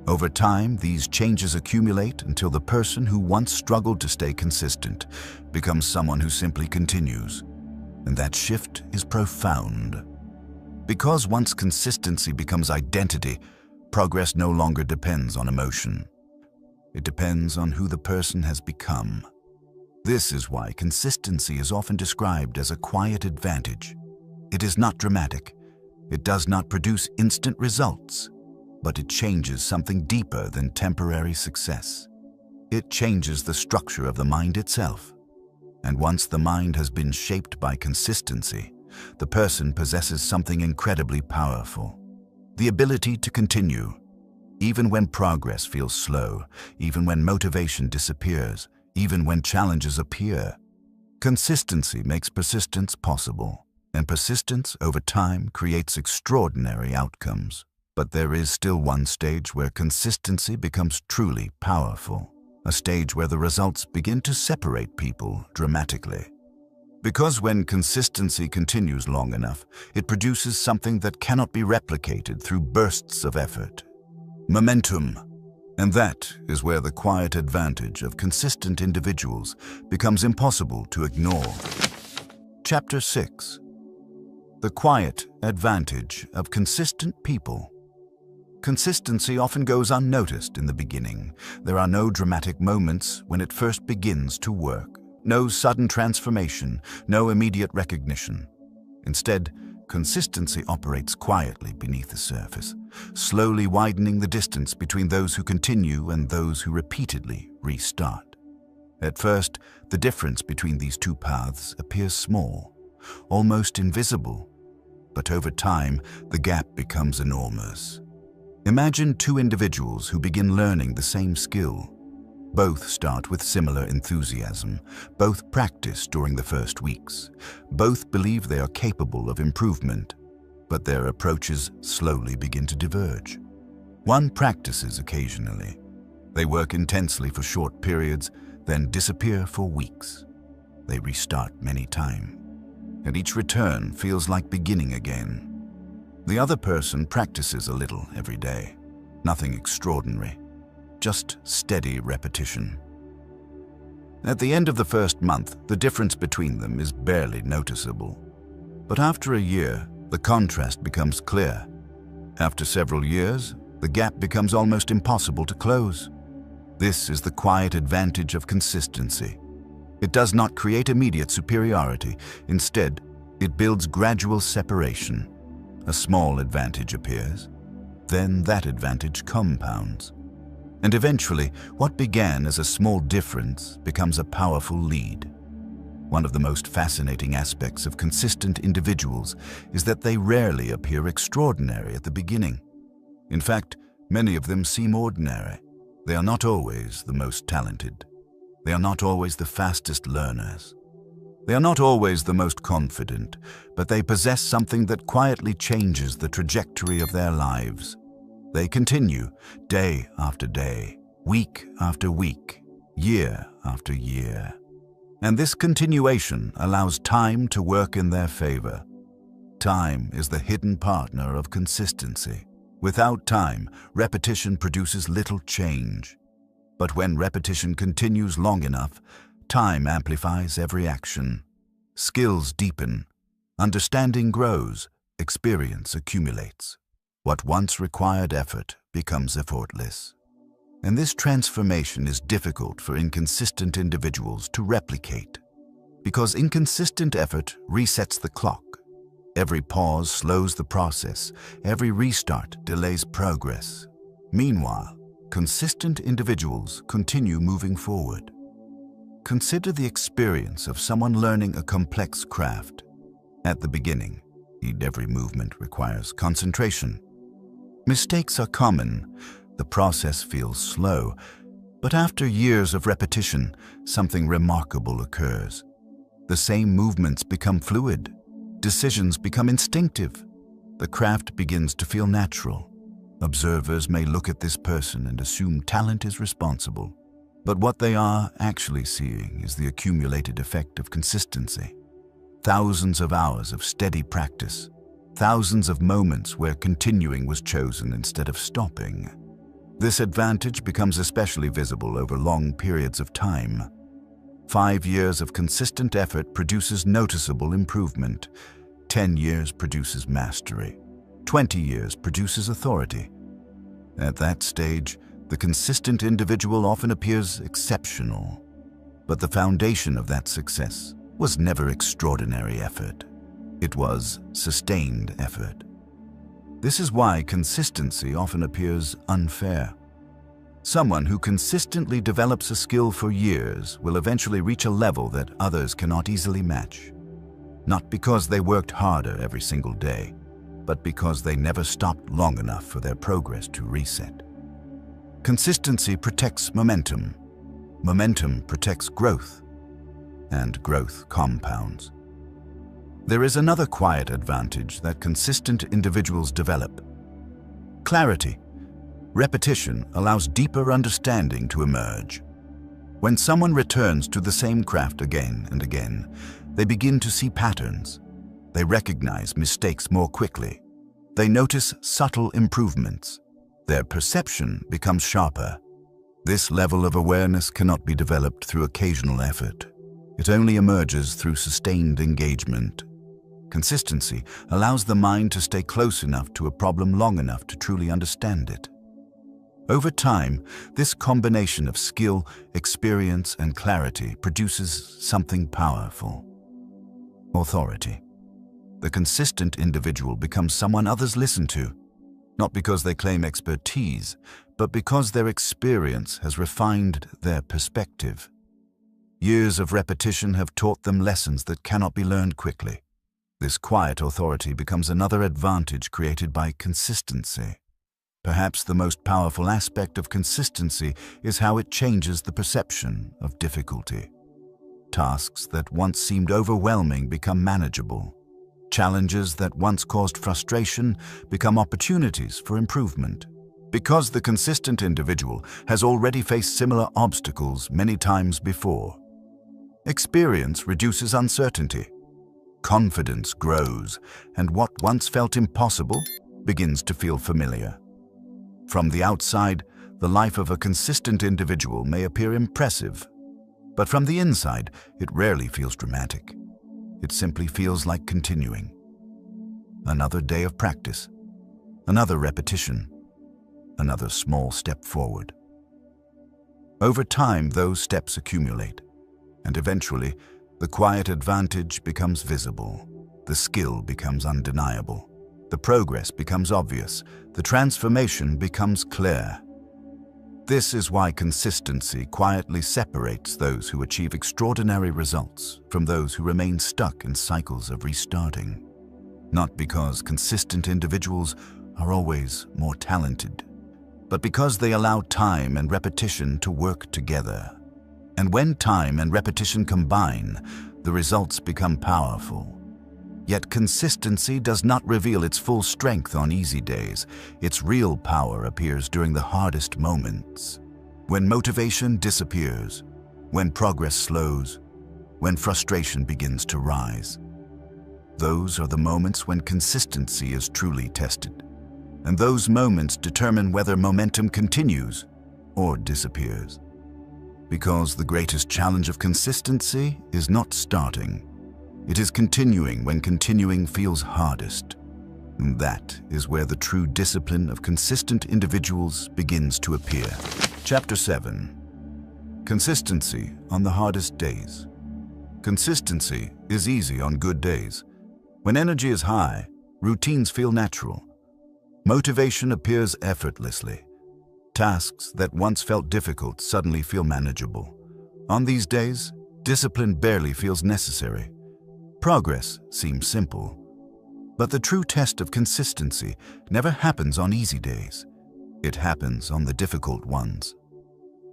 Over time, these changes accumulate until the person who once struggled to stay consistent becomes someone who simply continues. And that shift is profound. Because once consistency becomes identity, progress no longer depends on emotion. It depends on who the person has become. This is why consistency is often described as a quiet advantage. It is not dramatic. It does not produce instant results, but it changes something deeper than temporary success. It changes the structure of the mind itself. And once the mind has been shaped by consistency, the person possesses something incredibly powerful: the ability to continue. Even when progress feels slow, even when motivation disappears, even when challenges appear, consistency makes persistence possible, and persistence over time creates extraordinary outcomes. But there is still one stage where consistency becomes truly powerful, a stage where the results begin to separate people dramatically. Because when consistency continues long enough, it produces something that cannot be replicated through bursts of effort: momentum. And that is where the quiet advantage of consistent individuals becomes impossible to ignore. Chapter 6. The quiet advantage of consistent people. Consistency often goes unnoticed in the beginning. There are no dramatic moments when it first begins to work. No sudden transformation, no immediate recognition. Instead, consistency operates quietly beneath the surface, slowly widening the distance between those who continue and those who repeatedly restart. At first, the difference between these two paths appears small, almost invisible, but over time, the gap becomes enormous. Imagine two individuals who begin learning the same skill. Both start with similar enthusiasm. Both practice during the first weeks. Both believe they are capable of improvement, but their approaches slowly begin to diverge. One practices occasionally. They work intensely for short periods, then disappear for weeks. They restart many times, and each return feels like beginning again. The other person practices a little every day. Nothing extraordinary. Just steady repetition. At the end of the first month, the difference between them is barely noticeable. But after a year, the contrast becomes clear. After several years, the gap becomes almost impossible to close. This is the quiet advantage of consistency. It does not create immediate superiority. Instead, it builds gradual separation. A small advantage appears. Then that advantage compounds. And eventually, what began as a small difference becomes a powerful lead. One of the most fascinating aspects of consistent individuals is that they rarely appear extraordinary at the beginning. In fact, many of them seem ordinary. They are not always the most talented. They are not always the fastest learners. They are not always the most confident, but they possess something that quietly changes the trajectory of their lives. They continue day after day, week after week, year after year. And this continuation allows time to work in their favor. Time is the hidden partner of consistency. Without time, repetition produces little change. But when repetition continues long enough, time amplifies every action. Skills deepen, understanding grows, experience accumulates. What once required effort becomes effortless. And this transformation is difficult for inconsistent individuals to replicate, because inconsistent effort resets the clock. Every pause slows the process. Every restart delays progress. Meanwhile, consistent individuals continue moving forward. Consider the experience of someone learning a complex craft. At the beginning, every movement requires concentration. Mistakes are common, the process feels slow, but after years of repetition, something remarkable occurs. The same movements become fluid, decisions become instinctive. The craft begins to feel natural. Observers may look at this person and assume talent is responsible, but what they are actually seeing is the accumulated effect of consistency. Thousands of hours of steady practice, thousands of moments where continuing was chosen instead of stopping. This advantage becomes especially visible over long periods of time. 5 years of consistent effort produces noticeable improvement. 10 years produces mastery. 20 years produces authority. At that stage, the consistent individual often appears exceptional. But the foundation of that success was never extraordinary effort. It was sustained effort. This is why consistency often appears unfair. Someone who consistently develops a skill for years will eventually reach a level that others cannot easily match. Not because they worked harder every single day, but because they never stopped long enough for their progress to reset. Consistency protects momentum. Momentum protects growth. And growth compounds. There is another quiet advantage that consistent individuals develop. Clarity. Repetition allows deeper understanding to emerge. When someone returns to the same craft again and again, they begin to see patterns. They recognize mistakes more quickly. They notice subtle improvements. Their perception becomes sharper. This level of awareness cannot be developed through occasional effort. It only emerges through sustained engagement. Consistency allows the mind to stay close enough to a problem long enough to truly understand it. Over time, this combination of skill, experience, and clarity produces something powerful. Authority. The consistent individual becomes someone others listen to, not because they claim expertise, but because their experience has refined their perspective. Years of repetition have taught them lessons that cannot be learned quickly. This quiet authority becomes another advantage created by consistency. Perhaps the most powerful aspect of consistency is how it changes the perception of difficulty. Tasks that once seemed overwhelming become manageable. Challenges that once caused frustration become opportunities for improvement. Because the consistent individual has already faced similar obstacles many times before. Experience reduces uncertainty. Confidence grows, and what once felt impossible begins to feel familiar. From the outside, the life of a consistent individual may appear impressive, but from the inside, it rarely feels dramatic. It simply feels like continuing. Another day of practice, another repetition, another small step forward. Over time, those steps accumulate, and eventually, the quiet advantage becomes visible. The skill becomes undeniable. The progress becomes obvious. The transformation becomes clear. This is why consistency quietly separates those who achieve extraordinary results from those who remain stuck in cycles of restarting. Not because consistent individuals are always more talented, but because they allow time and repetition to work together. And when time and repetition combine, the results become powerful. Yet consistency does not reveal its full strength on easy days. Its real power appears during the hardest moments. When motivation disappears, when progress slows, when frustration begins to rise. Those are the moments when consistency is truly tested. And those moments determine whether momentum continues or disappears. Because the greatest challenge of consistency is not starting. It is continuing when continuing feels hardest. And that is where the true discipline of consistent individuals begins to appear. Chapter 7. Consistency on the hardest days. Consistency is easy on good days. When energy is high, routines feel natural. Motivation appears effortlessly. Tasks that once felt difficult suddenly feel manageable. On these days, discipline barely feels necessary. Progress seems simple. But the true test of consistency never happens on easy days. It happens on the difficult ones.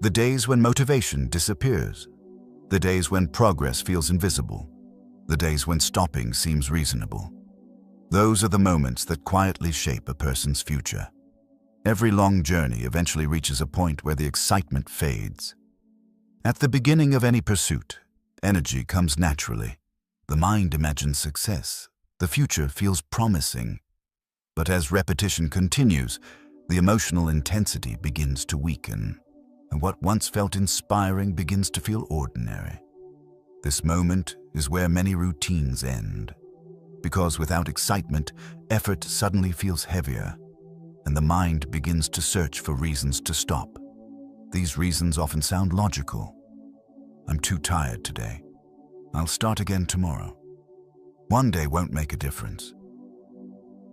The days when motivation disappears. The days when progress feels invisible. The days when stopping seems reasonable. Those are the moments that quietly shape a person's future. Every long journey eventually reaches a point where the excitement fades. At the beginning of any pursuit, energy comes naturally. The mind imagines success. The future feels promising. But as repetition continues, the emotional intensity begins to weaken, and what once felt inspiring begins to feel ordinary. This moment is where many routines end, because without excitement, effort suddenly feels heavier, and the mind begins to search for reasons to stop. These reasons often sound logical. I'm too tired today. I'll start again tomorrow. One day won't make a difference.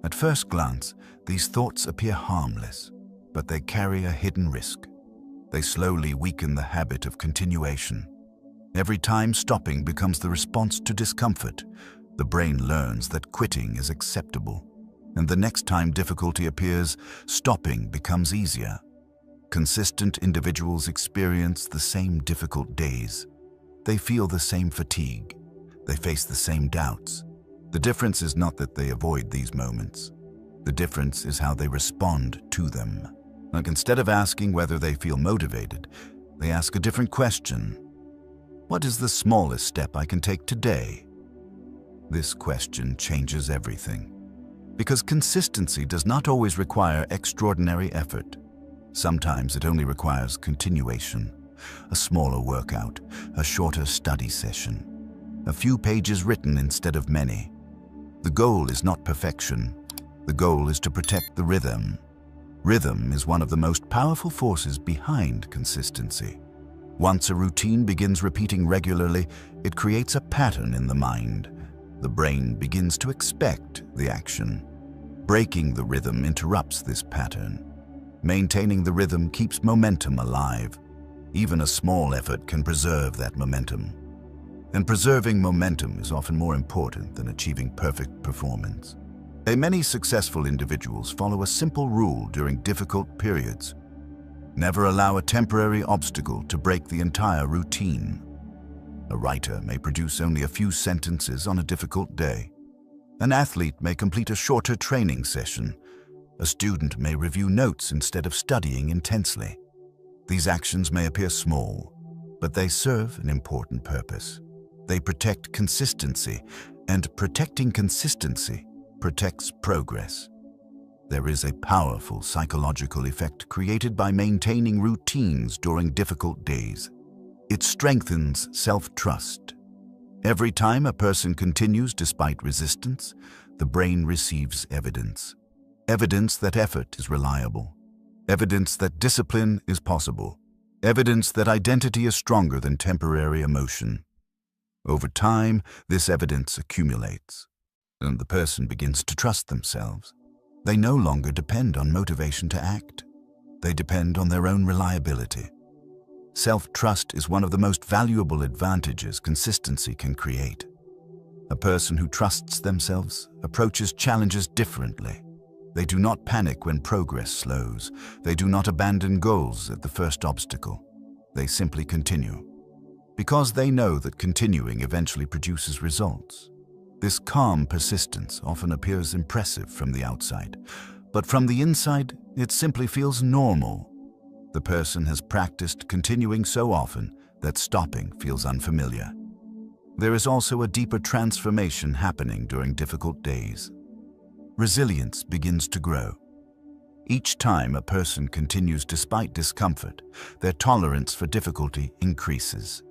At first glance, these thoughts appear harmless, but they carry a hidden risk. They slowly weaken the habit of continuation. Every time stopping becomes the response to discomfort, the brain learns that quitting is acceptable. And the next time difficulty appears, stopping becomes easier. Consistent individuals experience the same difficult days. They feel the same fatigue. They face the same doubts. The difference is not that they avoid these moments. The difference is how they respond to them. Like, instead of asking whether they feel motivated, they ask a different question. What is the smallest step I can take today? This question changes everything. Because consistency does not always require extraordinary effort. Sometimes it only requires continuation. A smaller workout, a shorter study session, a few pages written instead of many. The goal is not perfection. The goal is to protect the rhythm. Rhythm is one of the most powerful forces behind consistency. Once a routine begins repeating regularly, it creates a pattern in the mind. The brain begins to expect the action. Breaking the rhythm interrupts this pattern. Maintaining the rhythm keeps momentum alive. Even a small effort can preserve that momentum. And preserving momentum is often more important than achieving perfect performance. Many successful individuals follow a simple rule during difficult periods. Never allow a temporary obstacle to break the entire routine. A writer may produce only a few sentences on a difficult day. An athlete may complete a shorter training session. A student may review notes instead of studying intensely. These actions may appear small, but they serve an important purpose. They protect consistency, and protecting consistency protects progress. There is a powerful psychological effect created by maintaining routines during difficult days. It strengthens self-trust. Every time a person continues despite resistance, the brain receives evidence. Evidence that effort is reliable. Evidence that discipline is possible. Evidence that identity is stronger than temporary emotion. Over time, this evidence accumulates, and the person begins to trust themselves. They no longer depend on motivation to act. They depend on their own reliability. Self-trust is one of the most valuable advantages consistency can create. A person who trusts themselves approaches challenges differently. They do not panic when progress slows. They do not abandon goals at the first obstacle. They simply continue, because they know that continuing eventually produces results. This calm persistence often appears impressive from the outside, but from the inside, it simply feels normal. The person has practiced continuing so often that stopping feels unfamiliar. There is also a deeper transformation happening during difficult days. Resilience begins to grow. Each time a person continues despite discomfort, their tolerance for difficulty increases,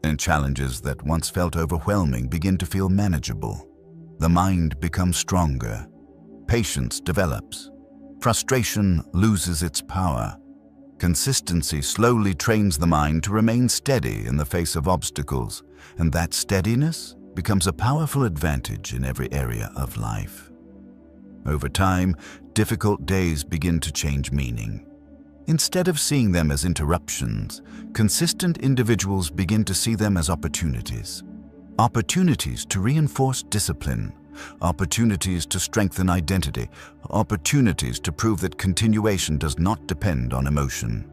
and challenges that once felt overwhelming begin to feel manageable. The mind becomes stronger. Patience develops. Frustration loses its power. Consistency slowly trains the mind to remain steady in the face of obstacles, and that steadiness becomes a powerful advantage in every area of life. Over time, difficult days begin to change meaning. Instead of seeing them as interruptions, consistent individuals begin to see them as opportunities. Opportunities to reinforce discipline, opportunities to strengthen identity, opportunities to prove that continuation does not depend on emotion.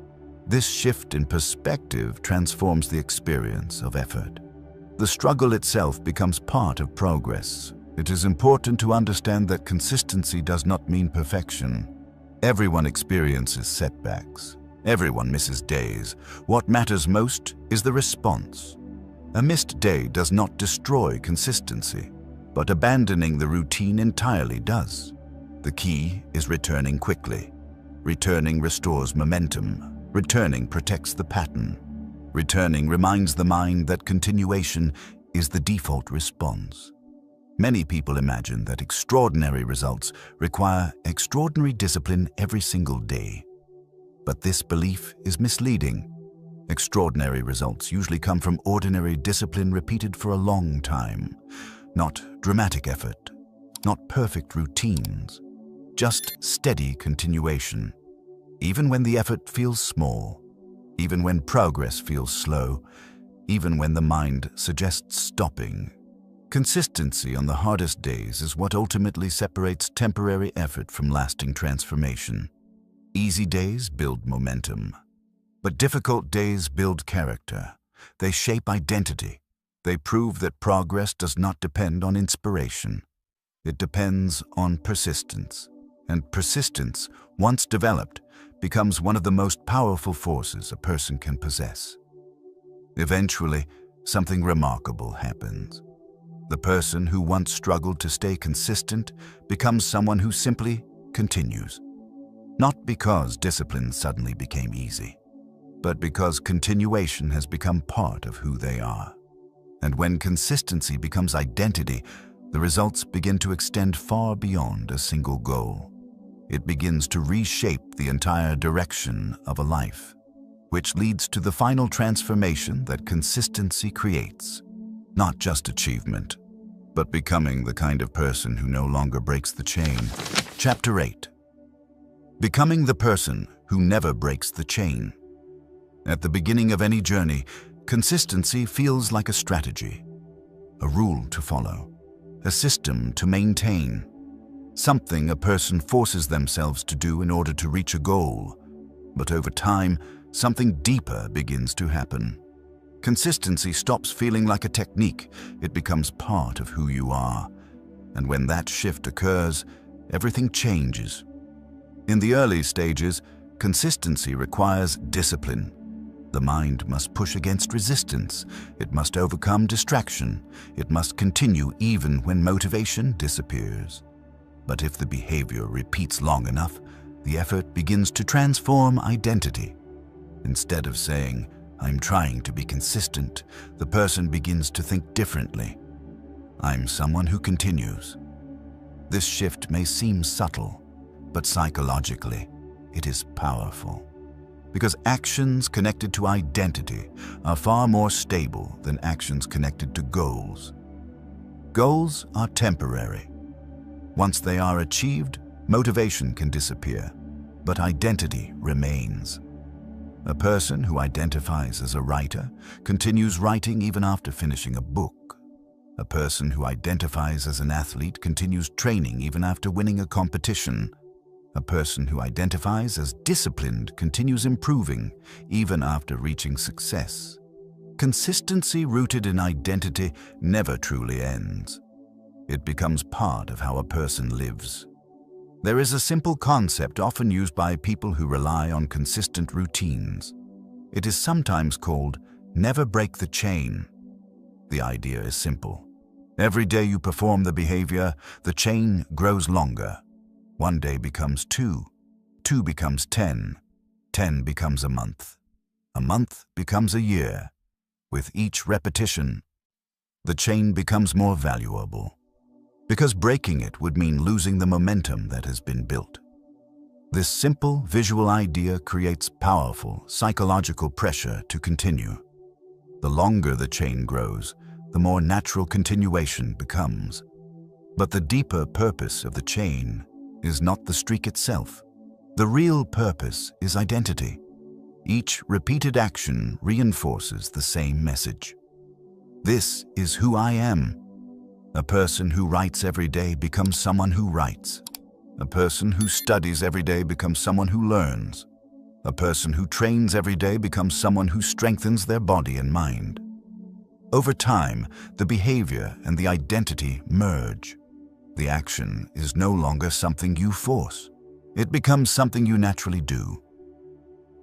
This shift in perspective transforms the experience of effort. The struggle itself becomes part of progress. It is important to understand that consistency does not mean perfection. Everyone experiences setbacks. Everyone misses days. What matters most is the response. A missed day does not destroy consistency, but abandoning the routine entirely does. The key is returning quickly. Returning restores momentum. Returning protects the pattern. Returning reminds the mind that continuation is the default response. Many people imagine that extraordinary results require extraordinary discipline every single day. But this belief is misleading. Extraordinary results usually come from ordinary discipline repeated for a long time, not dramatic effort, not perfect routines, just steady continuation. Even when the effort feels small, even when progress feels slow, even when the mind suggests stopping. Consistency on the hardest days is what ultimately separates temporary effort from lasting transformation. Easy days build momentum, but difficult days build character. They shape identity. They prove that progress does not depend on inspiration. It depends on persistence, and persistence, once developed, becomes one of the most powerful forces a person can possess. Eventually, something remarkable happens. The person who once struggled to stay consistent becomes someone who simply continues. Not because discipline suddenly became easy, but because continuation has become part of who they are. And when consistency becomes identity, the results begin to extend far beyond a single goal. It begins to reshape the entire direction of a life, which leads to the final transformation that consistency creates. Not just achievement, but becoming the kind of person who no longer breaks the chain. Chapter 8. Becoming the person who never breaks the chain. At the beginning of any journey, consistency feels like a strategy, a rule to follow, a system to maintain, something a person forces themselves to do in order to reach a goal. But over time, something deeper begins to happen. Consistency stops feeling like a technique. It becomes part of who you are. And when that shift occurs, everything changes. In the early stages, consistency requires discipline. The mind must push against resistance. It must overcome distraction. It must continue even when motivation disappears. But if the behavior repeats long enough, the effort begins to transform identity. Instead of saying, "I'm trying to be consistent," the person begins to think differently. "I'm someone who continues." This shift may seem subtle, but psychologically, it is powerful. Because actions connected to identity are far more stable than actions connected to goals. Goals are temporary. Once they are achieved, motivation can disappear, but identity remains. A person who identifies as a writer continues writing even after finishing a book. A person who identifies as an athlete continues training even after winning a competition. A person who identifies as disciplined continues improving even after reaching success. Consistency rooted in identity never truly ends. It becomes part of how a person lives. There is a simple concept often used by people who rely on consistent routines. It is sometimes called "never break the chain." The idea is simple. Every day you perform the behavior, the chain grows longer. One day becomes 2, 2 becomes 10, 10 becomes a month becomes a year. With each repetition, the chain becomes more valuable, because breaking it would mean losing the momentum that has been built. This simple visual idea creates powerful psychological pressure to continue. The longer the chain grows, the more natural continuation becomes. But the deeper purpose of the chain is not the streak itself. The real purpose is identity. Each repeated action reinforces the same message. This is who I am. A person who writes every day becomes someone who writes. A person who studies every day becomes someone who learns. A person who trains every day becomes someone who strengthens their body and mind. Over time, the behavior and the identity merge. The action is no longer something you force. It becomes something you naturally do.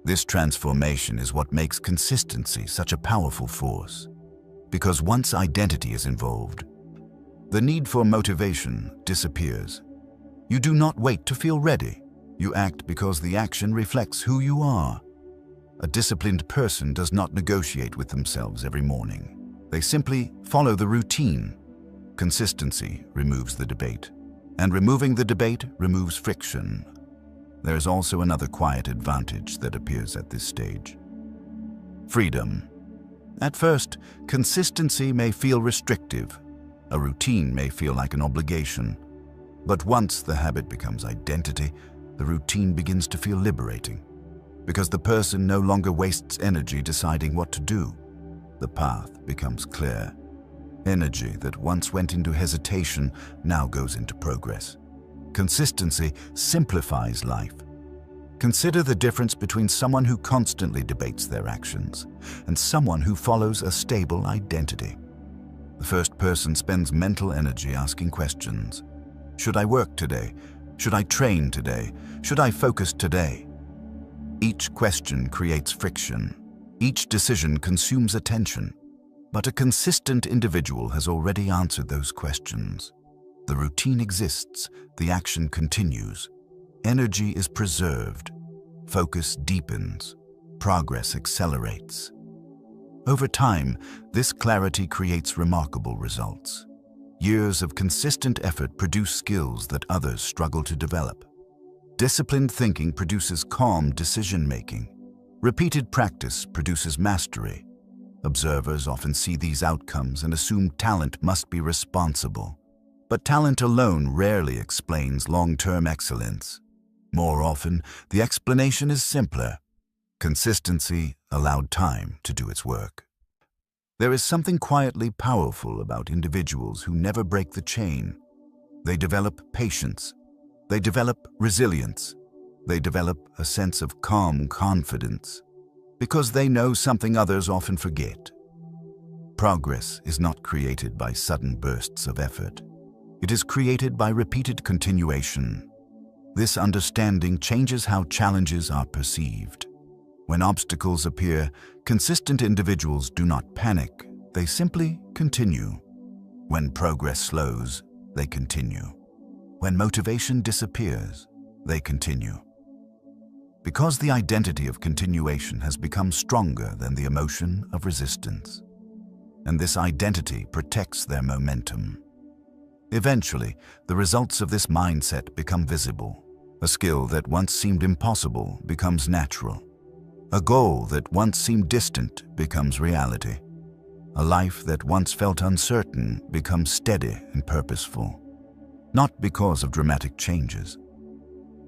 This transformation is what makes consistency such a powerful force. Because once identity is involved, the need for motivation disappears. You do not wait to feel ready. You act because the action reflects who you are. A disciplined person does not negotiate with themselves every morning. They simply follow the routine. Consistency removes the debate, and removing the debate removes friction. There is also another quiet advantage that appears at this stage. Freedom. At first, consistency may feel restrictive. A routine may feel like an obligation. But once the habit becomes identity, the routine begins to feel liberating. Because the person no longer wastes energy deciding what to do. The path becomes clear. Energy that once went into hesitation now goes into progress. Consistency simplifies life. Consider the difference between someone who constantly debates their actions and someone who follows a stable identity. The first person spends mental energy asking questions. Should I work today? Should I train today? Should I focus today? Each question creates friction. Each decision consumes attention. But a consistent individual has already answered those questions. The routine exists, the action continues. Energy is preserved. Focus deepens. Progress accelerates. Over time, this clarity creates remarkable results. Years of consistent effort produce skills that others struggle to develop. Disciplined thinking produces calm decision-making. Repeated practice produces mastery. Observers often see these outcomes and assume talent must be responsible. But talent alone rarely explains long-term excellence. More often, the explanation is simpler. Consistency allowed time to do its work. There is something quietly powerful about individuals who never break the chain. They develop patience. They develop resilience. They develop a sense of calm confidence. Because they know something others often forget. Progress is not created by sudden bursts of effort. It is created by repeated continuation. This understanding changes how challenges are perceived. When obstacles appear, consistent individuals do not panic, they simply continue. When progress slows, they continue. When motivation disappears, they continue. Because the identity of continuation has become stronger than the emotion of resistance. And this identity protects their momentum. Eventually, the results of this mindset become visible. A skill that once seemed impossible becomes natural. A goal that once seemed distant becomes reality. A life that once felt uncertain becomes steady and purposeful. Not because of dramatic changes,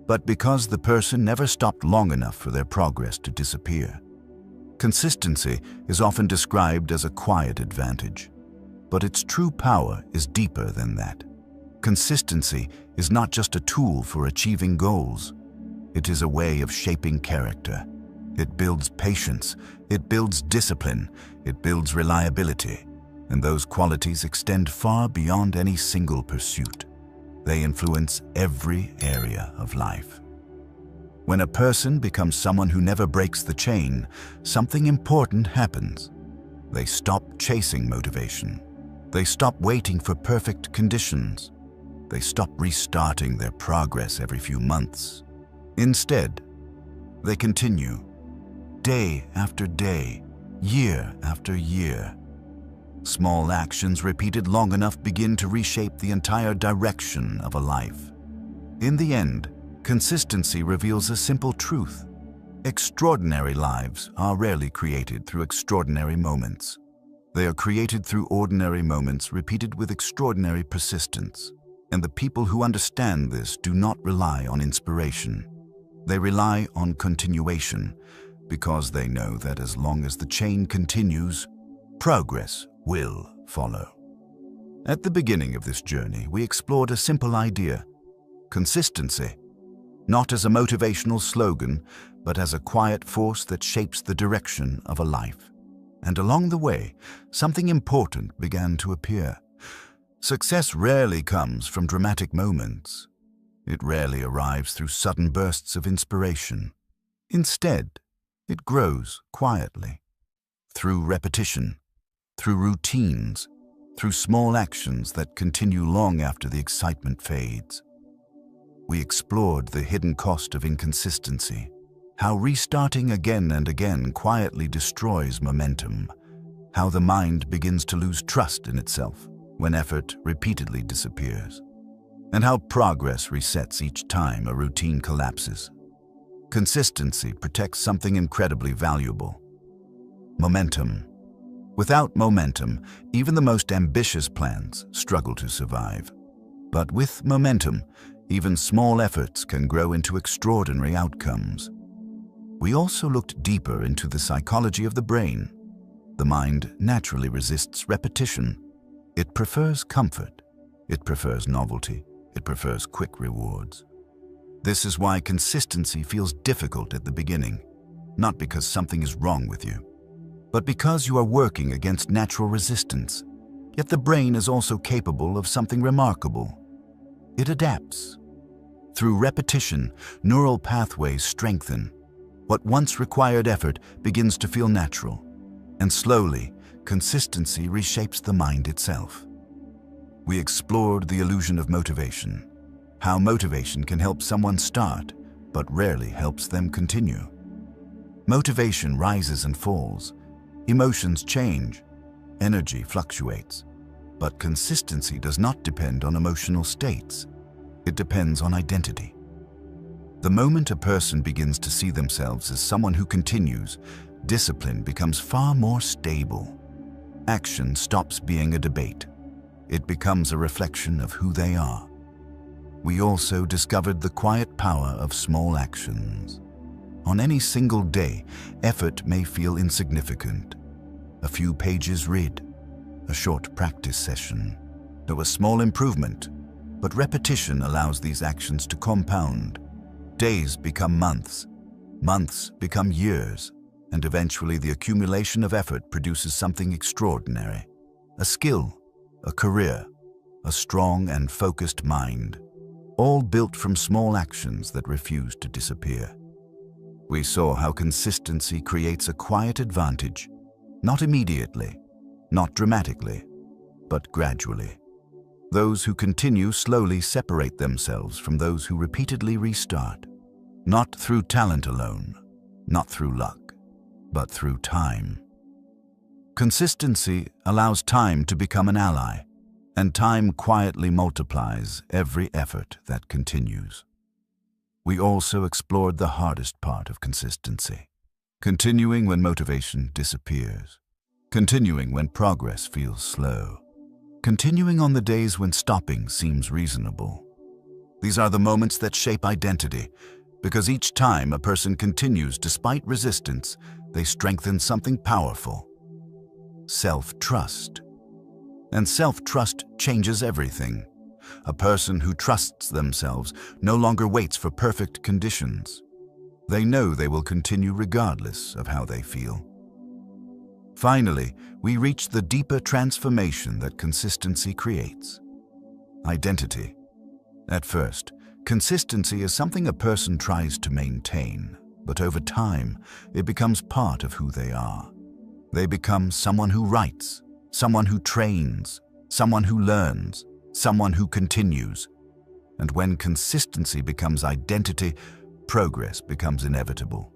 but because the person never stopped long enough for their progress to disappear. Consistency is often described as a quiet advantage, but its true power is deeper than that. Consistency is not just a tool for achieving goals. It is a way of shaping character. It builds patience, it builds discipline, it builds reliability, and those qualities extend far beyond any single pursuit. They influence every area of life. When a person becomes someone who never breaks the chain, something important happens. They stop chasing motivation. They stop waiting for perfect conditions. They stop restarting their progress every few months. Instead, they continue, day after day, year after year. Small actions repeated long enough begin to reshape the entire direction of a life. In the end, consistency reveals a simple truth. Extraordinary lives are rarely created through extraordinary moments. They are created through ordinary moments repeated with extraordinary persistence. And the people who understand this do not rely on inspiration. They rely on continuation because they know that as long as the chain continues, progress will follow. At the beginning of this journey, we explored a simple idea: consistency, not as a motivational slogan, but as a quiet force that shapes the direction of a life. And along the way, something important began to appear. Success rarely comes from dramatic moments. It rarely arrives through sudden bursts of inspiration. Instead, it grows quietly, through repetition, through routines, through small actions that continue long after the excitement fades. We explored the hidden cost of inconsistency, how restarting again and again quietly destroys momentum, how the mind begins to lose trust in itself when effort repeatedly disappears, and how progress resets each time a routine collapses. Consistency protects something incredibly valuable: momentum. Without momentum, even the most ambitious plans struggle to survive. But with momentum, even small efforts can grow into extraordinary outcomes. We also looked deeper into the psychology of the brain. The mind naturally resists repetition. It prefers comfort. It prefers novelty. It prefers quick rewards. This is why consistency feels difficult at the beginning, not because something is wrong with you, but because you are working against natural resistance. Yet the brain is also capable of something remarkable. It adapts. Through repetition, neural pathways strengthen. What once required effort begins to feel natural, and slowly, consistency reshapes the mind itself. We explored the illusion of motivation, how motivation can help someone start, but rarely helps them continue. Motivation rises and falls. Emotions change. Energy fluctuates. But consistency does not depend on emotional states. It depends on identity. The moment a person begins to see themselves as someone who continues, discipline becomes far more stable. Action stops being a debate. It becomes a reflection of who they are. We also discovered the quiet power of small actions. On any single day, effort may feel insignificant. A few pages read, a short practice session, or a small improvement, but repetition allows these actions to compound. Days become months, months become years, and eventually the accumulation of effort produces something extraordinary. A skill, a career, a strong and focused mind, all built from small actions that refuse to disappear. We saw how consistency creates a quiet advantage, not immediately, not dramatically, but gradually. Those who continue slowly separate themselves from those who repeatedly restart, not through talent alone, not through luck, but through time. Consistency allows time to become an ally, and time quietly multiplies every effort that continues. We also explored the hardest part of consistency: continuing when motivation disappears, continuing when progress feels slow, continuing on the days when stopping seems reasonable. These are the moments that shape identity, because each time a person continues despite resistance, they strengthen something powerful: self-trust. And self-trust changes everything. A person who trusts themselves no longer waits for perfect conditions. They know they will continue regardless of how they feel. Finally, we reach the deeper transformation that consistency creates: identity. At first, consistency is something a person tries to maintain, but over time, it becomes part of who they are. They become someone who writes, someone who trains, someone who learns, someone who continues. And when consistency becomes identity, progress becomes inevitable.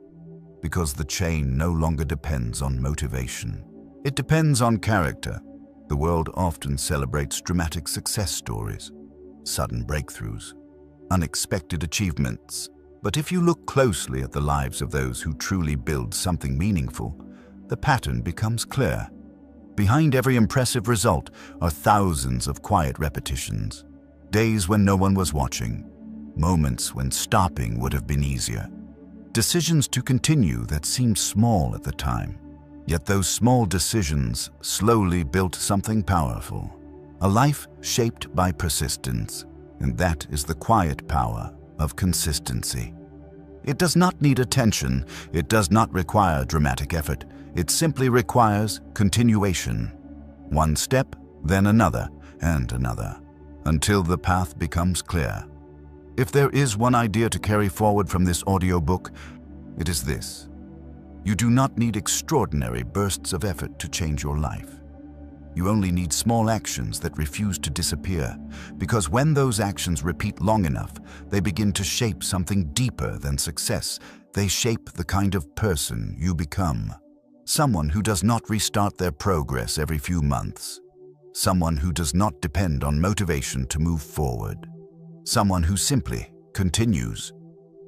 Because the chain no longer depends on motivation. It depends on character. The world often celebrates dramatic success stories, sudden breakthroughs, unexpected achievements. But if you look closely at the lives of those who truly build something meaningful, the pattern becomes clear. Behind every impressive result are thousands of quiet repetitions. Days when no one was watching. Moments when stopping would have been easier. Decisions to continue that seemed small at the time. Yet those small decisions slowly built something powerful. A life shaped by persistence. And that is the quiet power of consistency. It does not need attention. It does not require dramatic effort. It simply requires continuation. One step, then another, and another, until the path becomes clear. If there is one idea to carry forward from this audiobook, it is this. You do not need extraordinary bursts of effort to change your life. You only need small actions that refuse to disappear, because when those actions repeat long enough, they begin to shape something deeper than success. They shape the kind of person you become. Someone who does not restart their progress every few months. Someone who does not depend on motivation to move forward. Someone who simply continues.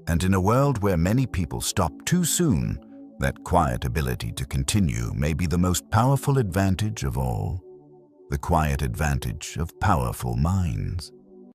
And in a world where many people stop too soon, that quiet ability to continue may be the most powerful advantage of all. The quiet advantage of powerful minds.